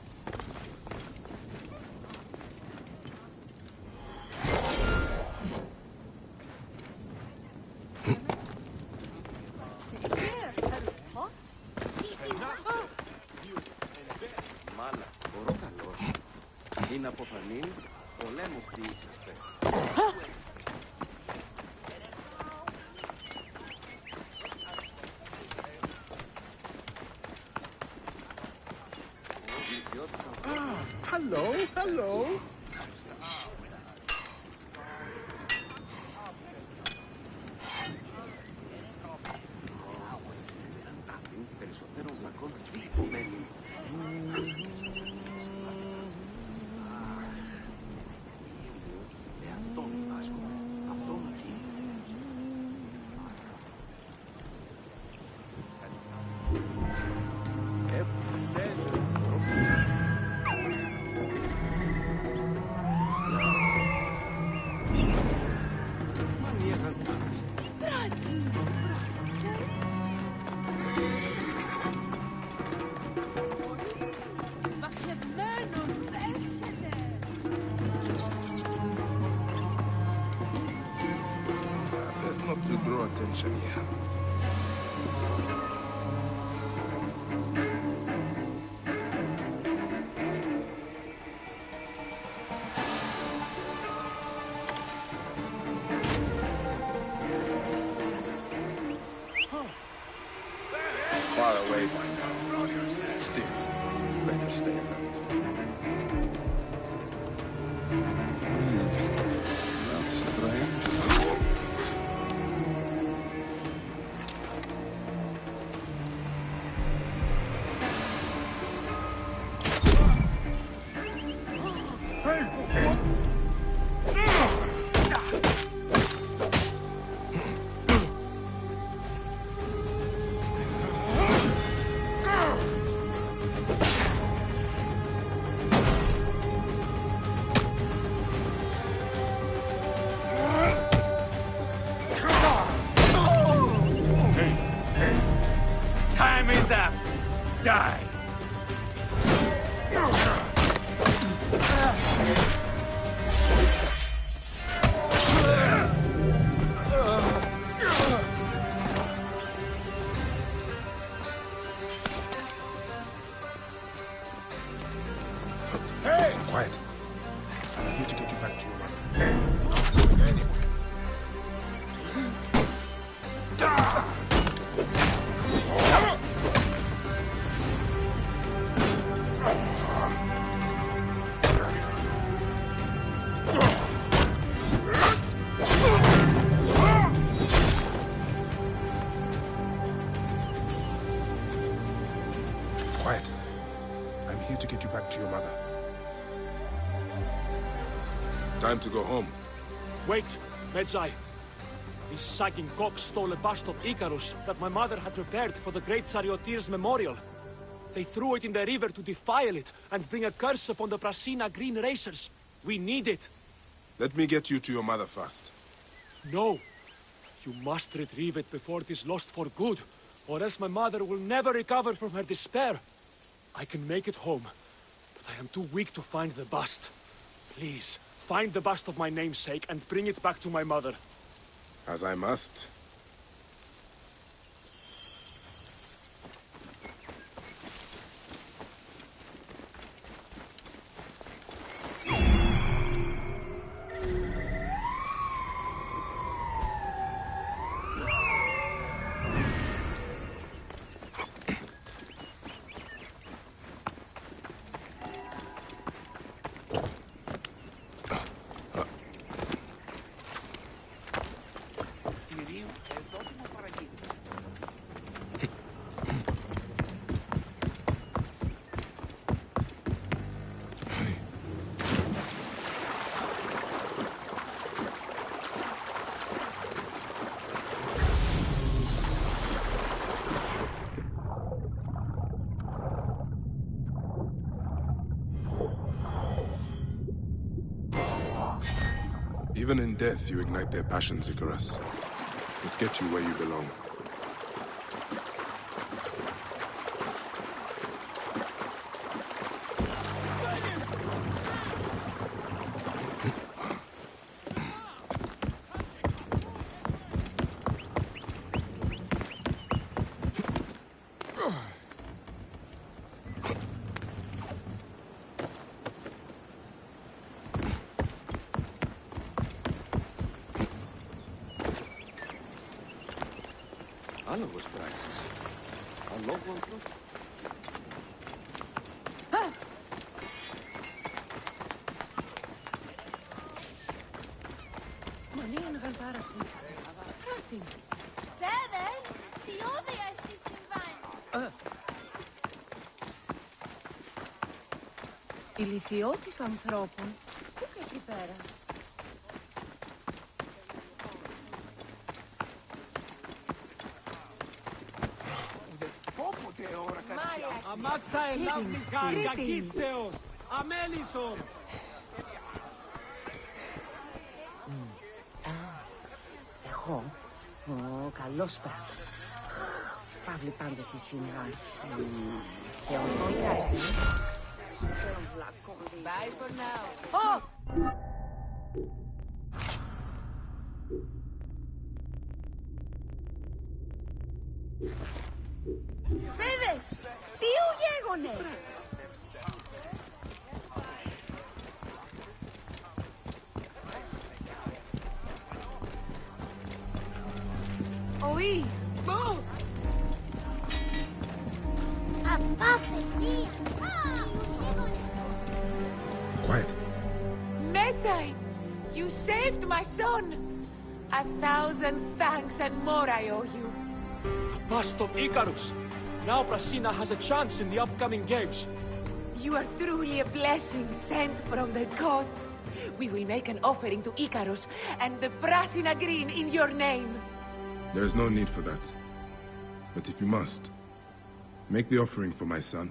Μάλα, μπορώ καλώς. Είναι αποφανή, πολέμου χρήξαστε. Hello, hello. Περισσότερο ακόμα τυπωμένη. Αυτόν βάσκομαι, αυτόν εκεί. Best not to draw attention here. Far away by now. Still, better stay alert. That's strange. Time is up. Die. Hey! Quiet. I'm here to get you back to your mother. Anyway. Quiet. I'm here to get you back to your mother. Time to go home. Wait, Medjay. These sagging cocks stole a bust of Icarus that my mother had prepared for the great charioteer's memorial. They threw it in the river to defile it and bring a curse upon the Prasina Green Racers. We need it. Let me get you to your mother first. No. You must retrieve it before it is lost for good, or else my mother will never recover from her despair. I can make it home, but I am too weak to find the bust. Please, find the bust of my namesake and bring it back to my mother. As I must. Even in death, you ignite their passions, Icarus. Let's get you where you belong. Άνογος πράξης. Αλόγου ανθρώπου. Μανία γαλπάραξη. Κάτι. Δέδες, τι όδια στη συμβάνη. Ηλιθιώτης ανθρώπων. Πού και εκεί πέρας. Αμάξα ελάφνικα, κακής Θεός, αμέλισσον. Εγώ, καλός πράγμα. Φαύλοι πάντες η σύνγα. Και ο Νίκας. Bye for now. Δέδες, τι ου γέγονε. Οή, μπου. Απά, παιδί. Quiet. Medjay, you saved my son. 1,000 thanks and more I owe you. Bust of Icarus! Now Prasina has a chance in the upcoming games. You are truly a blessing sent from the gods. We will make an offering to Icarus and the Prasina Green in your name. There is no need for that. But if you must, make the offering for my son.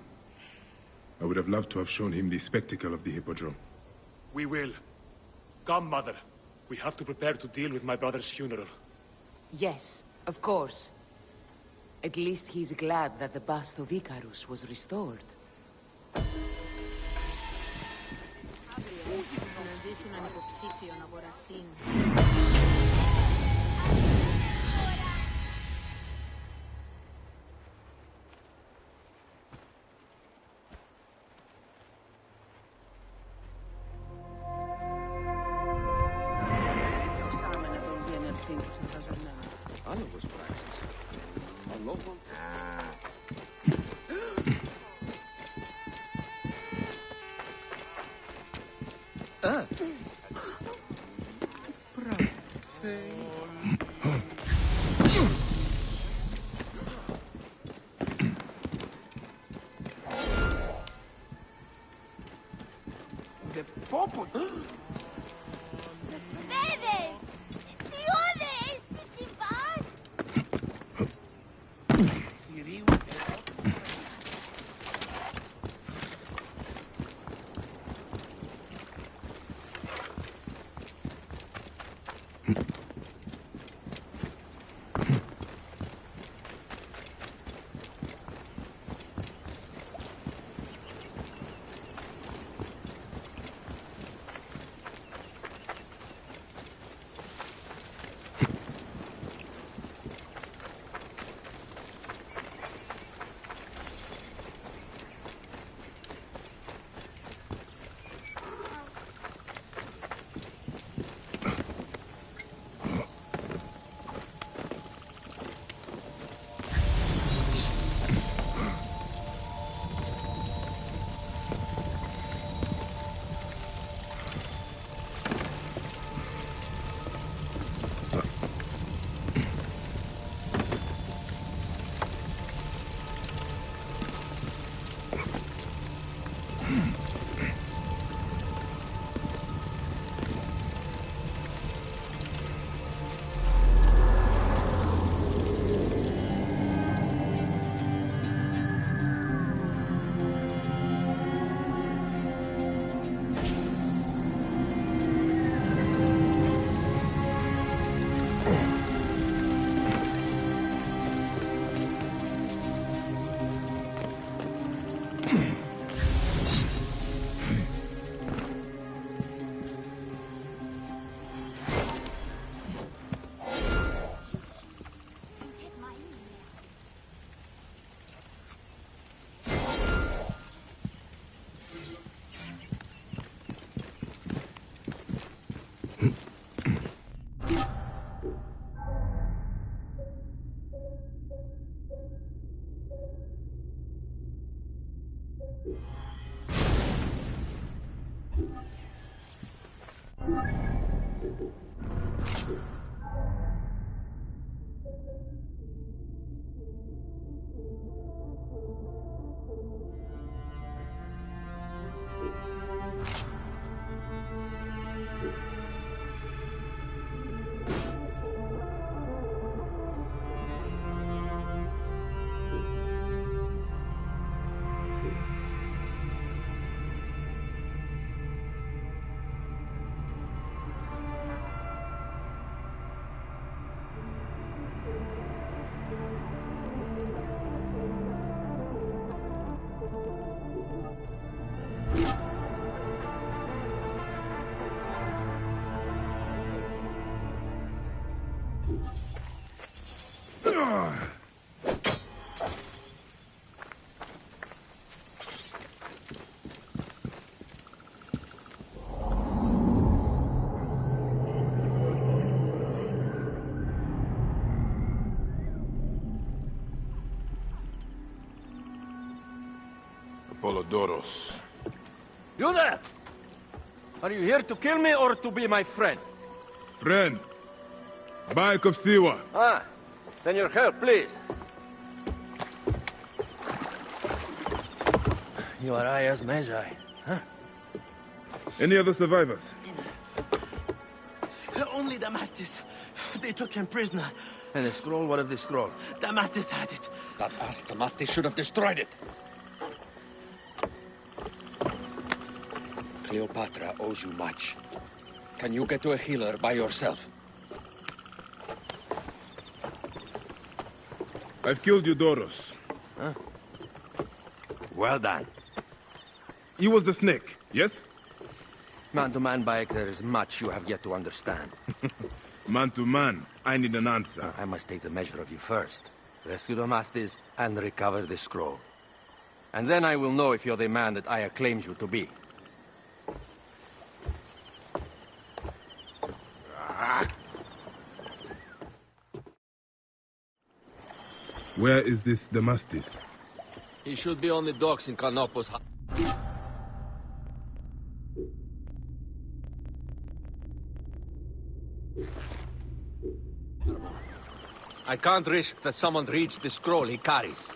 I would have loved to have shown him the spectacle of the Hippodrome. We will. Come, Mother. We have to prepare to deal with my brother's funeral. Yes, of course. At least he's glad that the bust of Icarus was restored. Άνογος πράξης. Αλόγου. The popot. Apollodorus. You there! Are you here to kill me or to be my friend? Friend. Bike of Siwa. Ah, then your help, please. You are Aya's Magi, huh? Any other survivors? Only Damastis. They took him prisoner. And the scroll? What of the scroll? Damastis had it. That ass Damastis should have destroyed it. Cleopatra owes you much. Can you get to a healer by yourself? I've killed Eudorus. Huh? Well done. He was the snake, yes? Man to man, Bayek, there is much you have yet to understand. Man to man, I need an answer. I must take the measure of you first. Rescue Damastis and recover the scroll. And then I will know if you're the man that Aya claims you to be. Where is this Damastis? He should be on the docks in Canopus. I can't risk that someone reads the scroll he carries.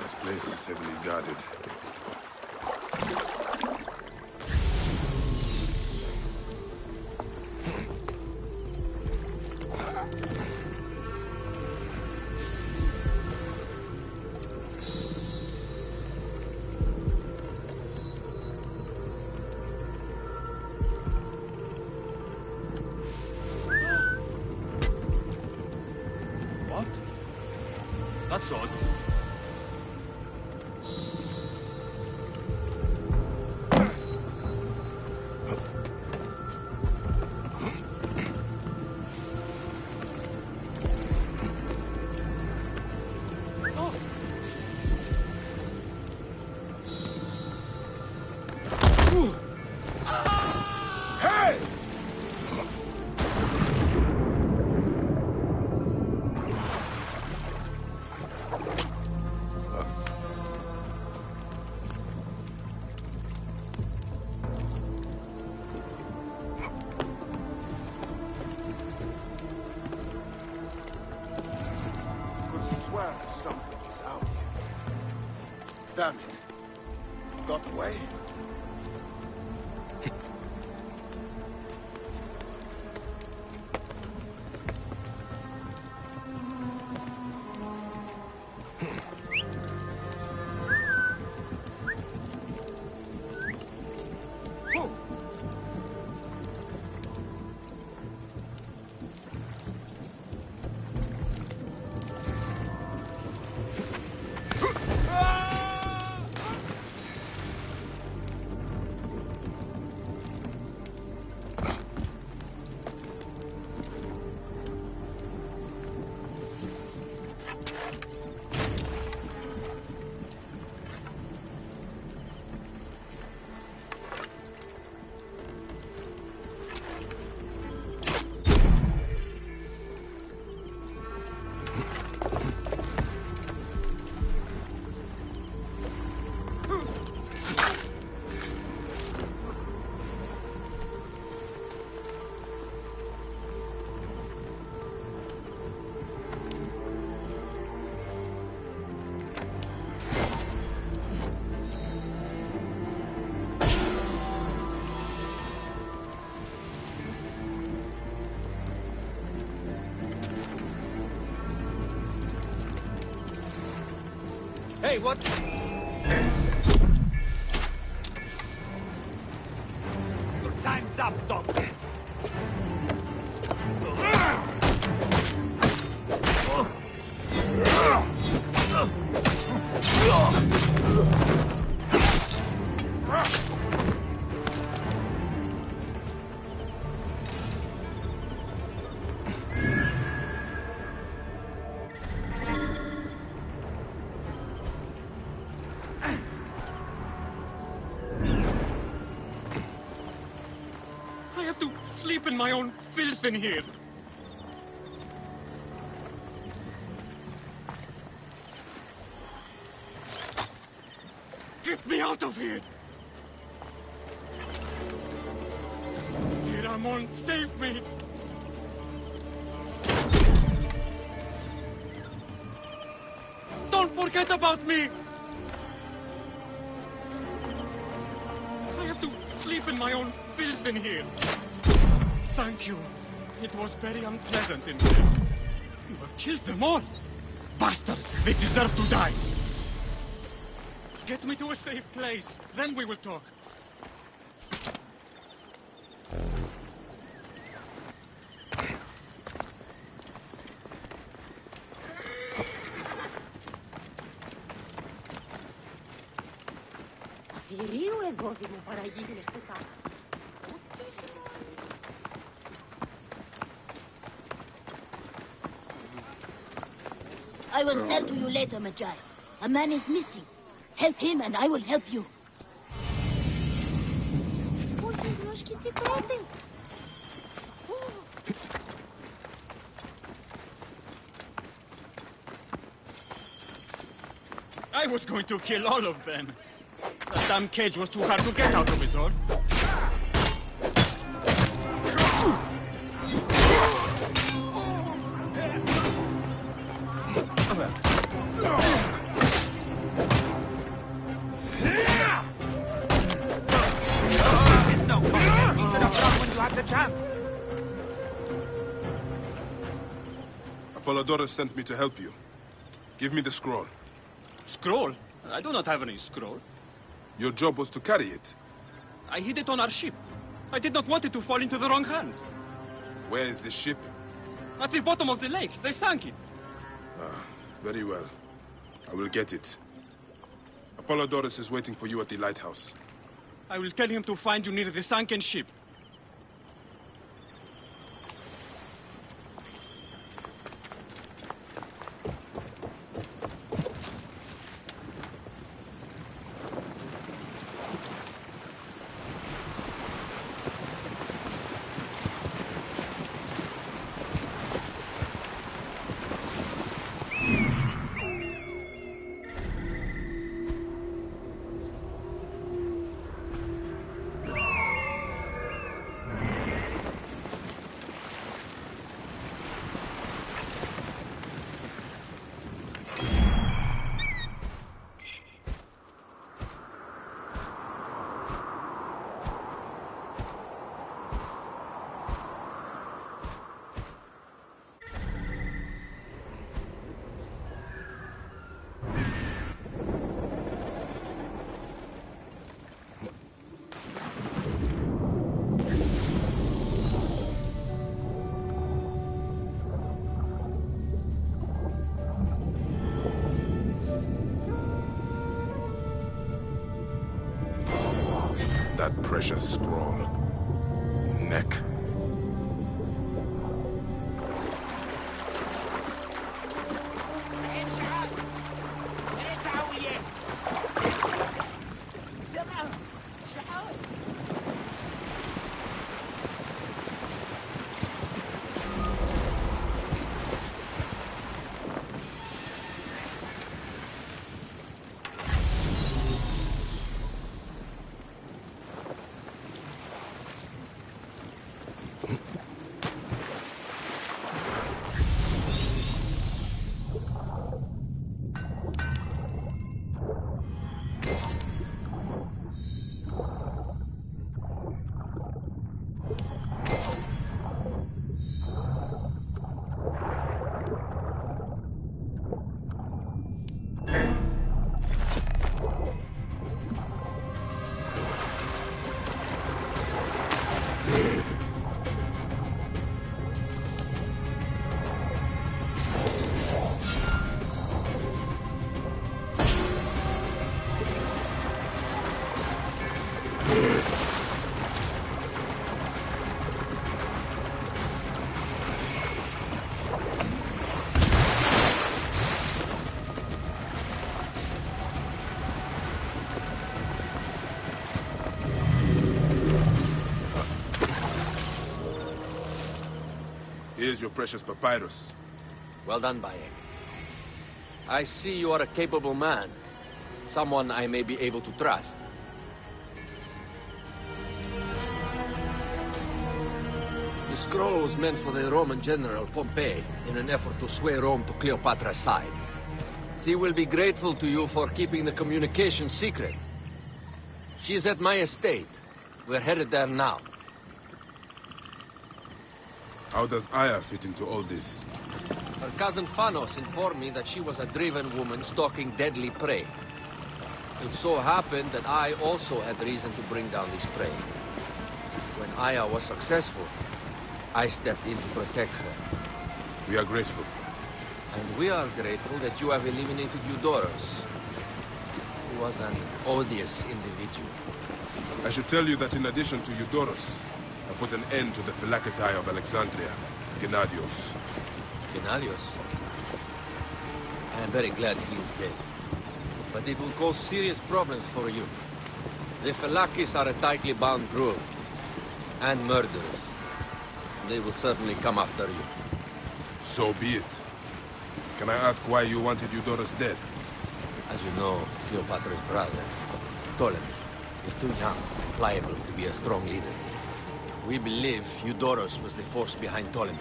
This place is heavily guarded. That's odd. Something is out here. Damn it. Got away? Hey, what? Your time's up, dog. Sleep in my own filth in here. Get me out of here! Ramon, save me! Don't forget about me! I have to sleep in my own filth in here. Thank you. It was very unpleasant in there. You have killed them all. Bastards! They deserve to die. Get me to a safe place. Then we will talk. Θηρίου εδόδι μου παραγίγνεστε τα. I will sell to you later, Magi. A man is missing. Help him and I will help you. I was going to kill all of them. That damn cage was too hard to get out of, is all. Apollodorus sent me to help you. Give me the scroll. Scroll? I do not have any scroll. Your job was to carry it. I hid it on our ship. I did not want it to fall into the wrong hands. Where is the ship? At the bottom of the lake. They sank it. Ah, very well. I will get it. Apollodorus is waiting for you at the lighthouse. I will tell him to find you near the sunken ship. That precious scroll. Neck. Here's your precious papyrus. Well done, Bayek. I see you are a capable man. Someone I may be able to trust. The scroll was meant for the Roman general Pompey in an effort to sway Rome to Cleopatra's side. She will be grateful to you for keeping the communication secret. She is at my estate. We're headed there now. How does Aya fit into all this? Her cousin Phanos informed me that she was a driven woman stalking deadly prey. It so happened that I also had reason to bring down this prey. When Aya was successful, I stepped in to protect her. We are grateful. And we are grateful that you have eliminated Eudorus. He was an odious individual. I should tell you that in addition to Eudorus, I put an end to the Phylakitai of Alexandria, Gennadios. Gennadios? I am very glad he is dead. But it will cause serious problems for you. The Phylakis are a tightly bound group, and murderers. They will certainly come after you. So be it. Can I ask why you wanted Eudorus dead? As you know, Cleopatra's brother, Ptolemy, is too young and pliable to be a strong leader. We believe Eudorus was the force behind Ptolemy,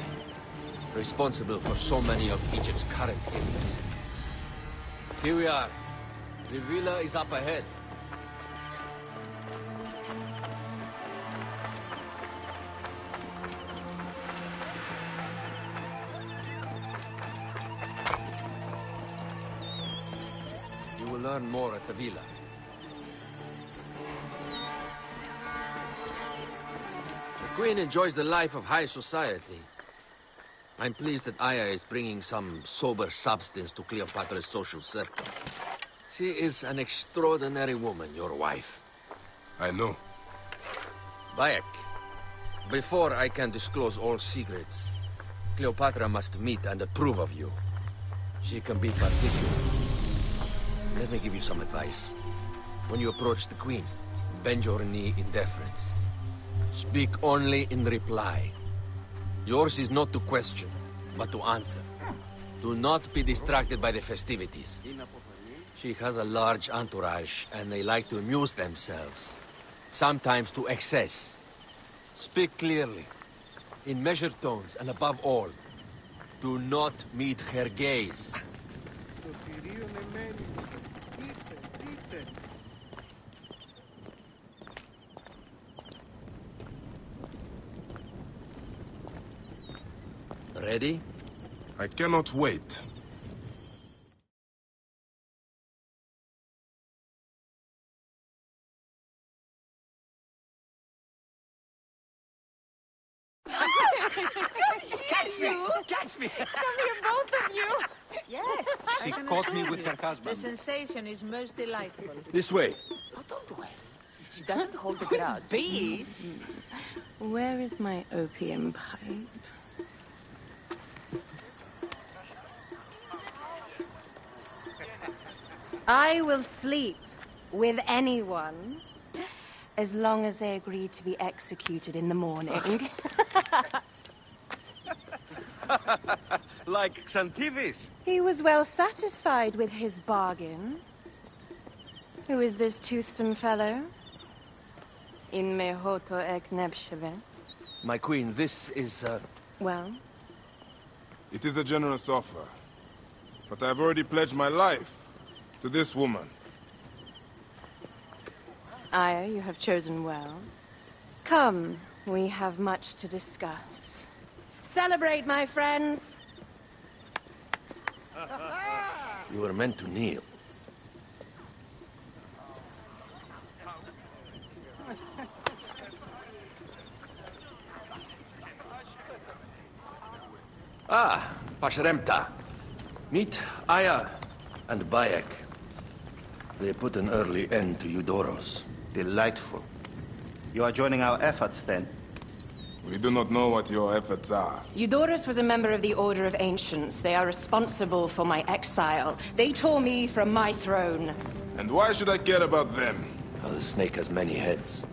responsible for so many of Egypt's current ills. Here we are. The villa is up ahead. You will learn more at the villa. The Queen enjoys the life of high society. I'm pleased that Aya is bringing some sober substance to Cleopatra's social circle. She is an extraordinary woman, your wife. I know. Bayek, before I can disclose all secrets, Cleopatra must meet and approve of you. She can be particular. Let me give you some advice. When you approach the Queen, bend your knee in deference. Speak only in reply. Yours is not to question, but to answer. Do not be distracted by the festivities. She has a large entourage, and they like to amuse themselves. Sometimes to excess. Speak clearly, in measured tones, and above all, do not meet her gaze. Ready? I cannot wait. Catch me! Catch me! Come here, both of you! Yes, She I can caught me assure with you. her husband. The sensation is most delightful. This way. Oh, don't worry. She doesn't hold a grudge. Please. Where is my opium pipe? I will sleep with anyone as long as they agree to be executed in the morning. Like Xantivis. He was well satisfied with his bargain. Who is this toothsome fellow? In mehoto ek nebsheve. My queen, this is, Well? It is a generous offer. But I've already pledged my life to this woman. Aya, you have chosen well. Come, we have much to discuss. Celebrate, my friends! you were meant to kneel. Ah, Pashremta. Meet Aya and Bayek. They put an early end to Eudoros. Delightful. You are joining our efforts, then? We do not know what your efforts are. Eudoros was a member of the Order of Ancients. They are responsible for my exile. They tore me from my throne. And why should I care about them? The snake has many heads.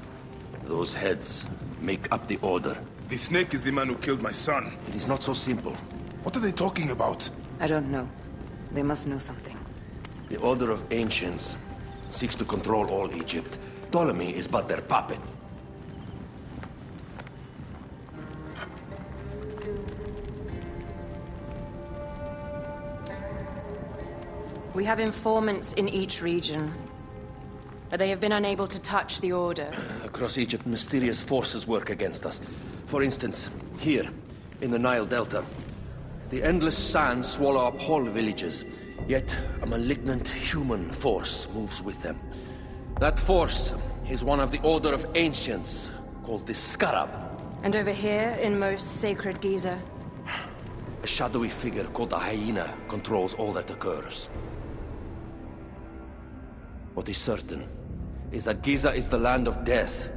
Those heads make up the Order. The snake is the man who killed my son. It is not so simple. What are they talking about? I don't know. They must know something. The Order of Ancients seeks to control all Egypt. Ptolemy is but their puppet. We have informants in each region, but they have been unable to touch the Order. Across Egypt, mysterious forces work against us. For instance, here, in the Nile Delta, the endless sands swallow up whole villages, yet a malignant human force moves with them. That force is one of the Order of Ancients, called the Scarab. And over here, in most sacred Giza? A shadowy figure called the Hyena controls all that occurs. What is certain is that Giza is the land of death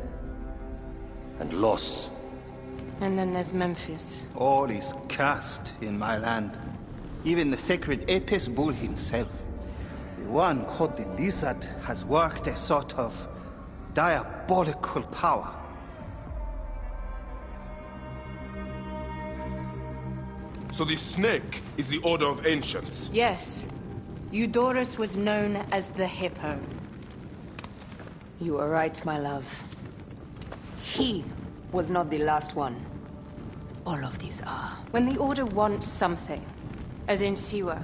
and loss. And then there's Memphis. All is cursed in my land. Even the sacred Apis bull himself. The one called the Lizard has worked a sort of diabolical power. So the snake is the Order of Ancients? Yes. Eudoros was known as the Hippo. You are right, my love. He was not the last one. All of these are. When the Order wants something, as in Siwa,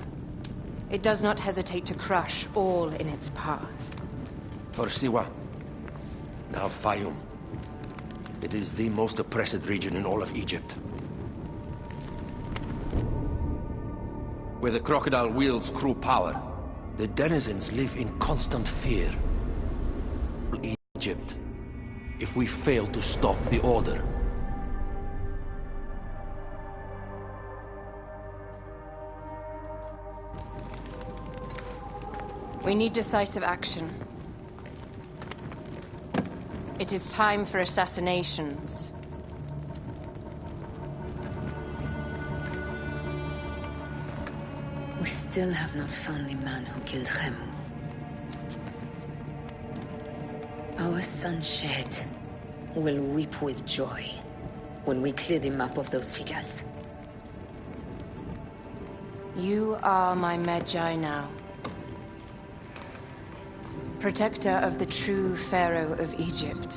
it does not hesitate to crush all in its path. For Siwa, now Fayum. It is the most oppressed region in all of Egypt. Where the crocodile wields cruel power, the denizens live in constant fear. Egypt, if we fail to stop the Order. We need decisive action. It is time for assassinations. We still have not found the man who killed Khemu. Our son Shed will weep with joy when we clear the map of those figures. You are my Medjay now. Protector of the true Pharaoh of Egypt.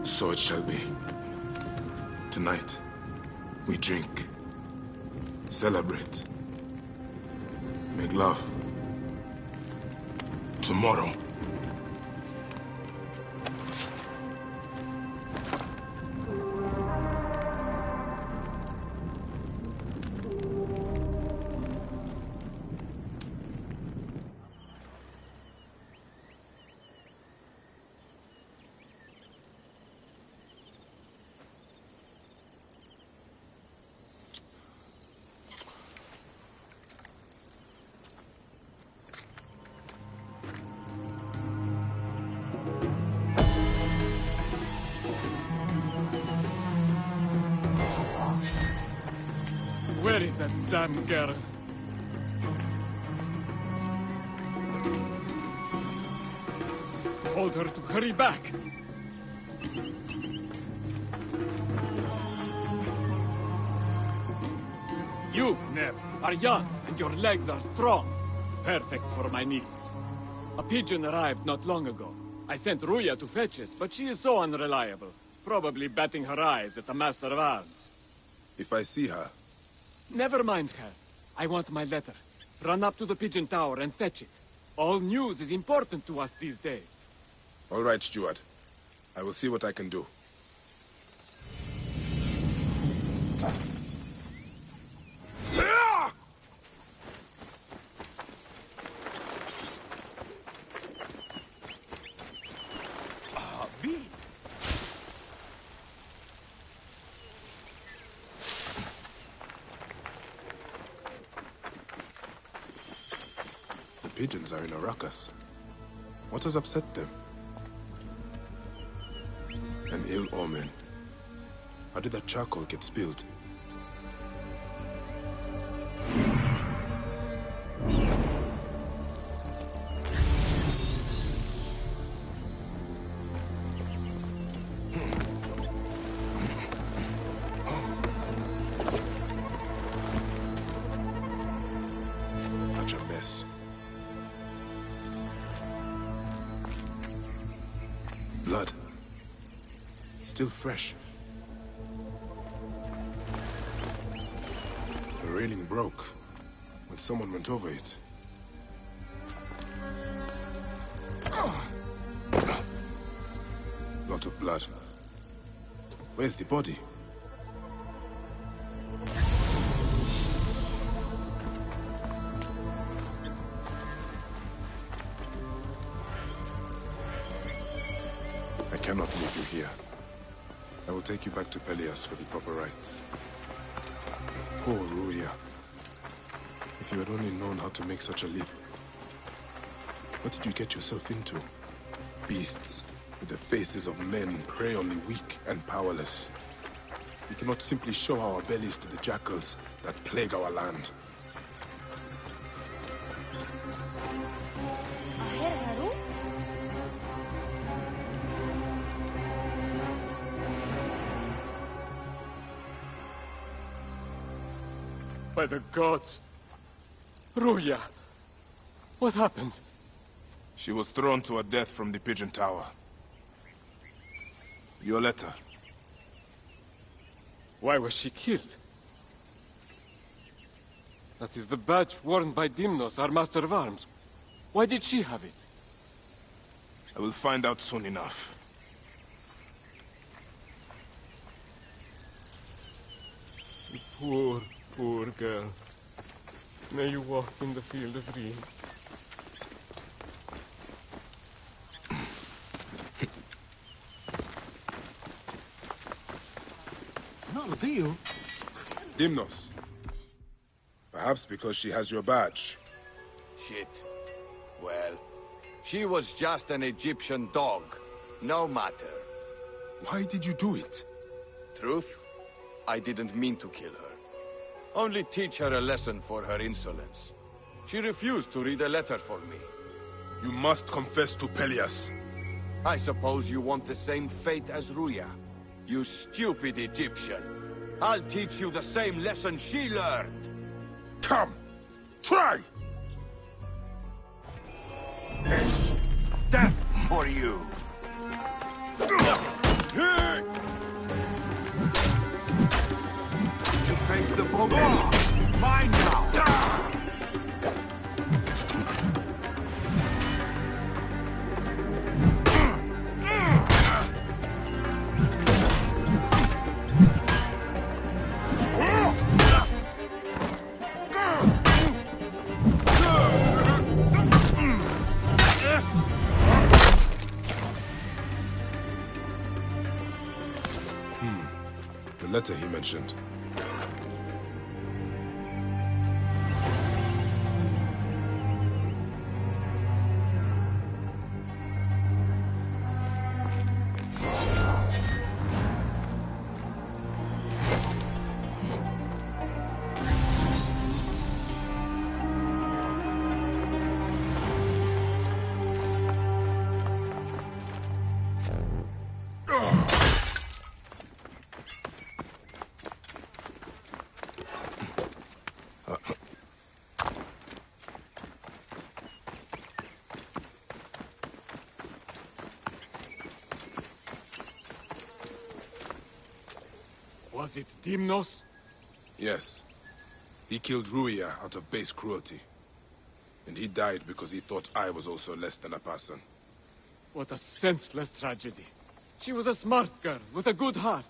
So it shall be. Tonight, we drink, celebrate, make love. Tomorrow, Where is that damn girl? Told her to hurry back. You, Neb, are young and your legs are strong. Perfect for my needs. A pigeon arrived not long ago. I sent Ruya to fetch it, but she is so unreliable. Probably batting her eyes at the Master of Arms. if I see her, Never mind her. I want my letter. Run up to the pigeon tower and fetch it. All news is important to us these days. all right, Stuart. I will see what I can do. The pigeons are in a ruckus. What has upset them? An ill omen. How did that charcoal get spilled? Such a mess. Blood. Still fresh. The railing broke when someone went over it. Lot of blood. Where's the body? I cannot leave you here. I will take you back to Pelias for the proper rites. Poor Ruya. If you had only known how to make such a leap. What did you get yourself into? Beasts with the faces of men prey on the weak and powerless. We cannot simply show our bellies to the jackals that plague our land. By the gods. Ruya. What happened? She was thrown to her death from the pigeon tower. Your letter. Why was she killed? That is the badge worn by Dimnos, our Master of Arms. Why did she have it? I will find out soon enough. Poor, poor girl. May you walk in the field of Reen. you? Dimnos. Perhaps because she has your badge. Shit. Well, she was just an Egyptian dog. No matter. Why did you do it? Truth? I didn't mean to kill her. Only teach her a lesson for her insolence. She refused to read a letter for me. You must confess to Pelias. I suppose you want the same fate as Ruya. You stupid Egyptian. I'll teach you the same lesson she learned. Come! Try! Death for you! You face the bogey. Mine now! The letter he mentioned. Was it Dimnos? Yes. He killed Ruya out of base cruelty. And he died because he thought I was also less than a person. What a senseless tragedy. She was a smart girl with a good heart.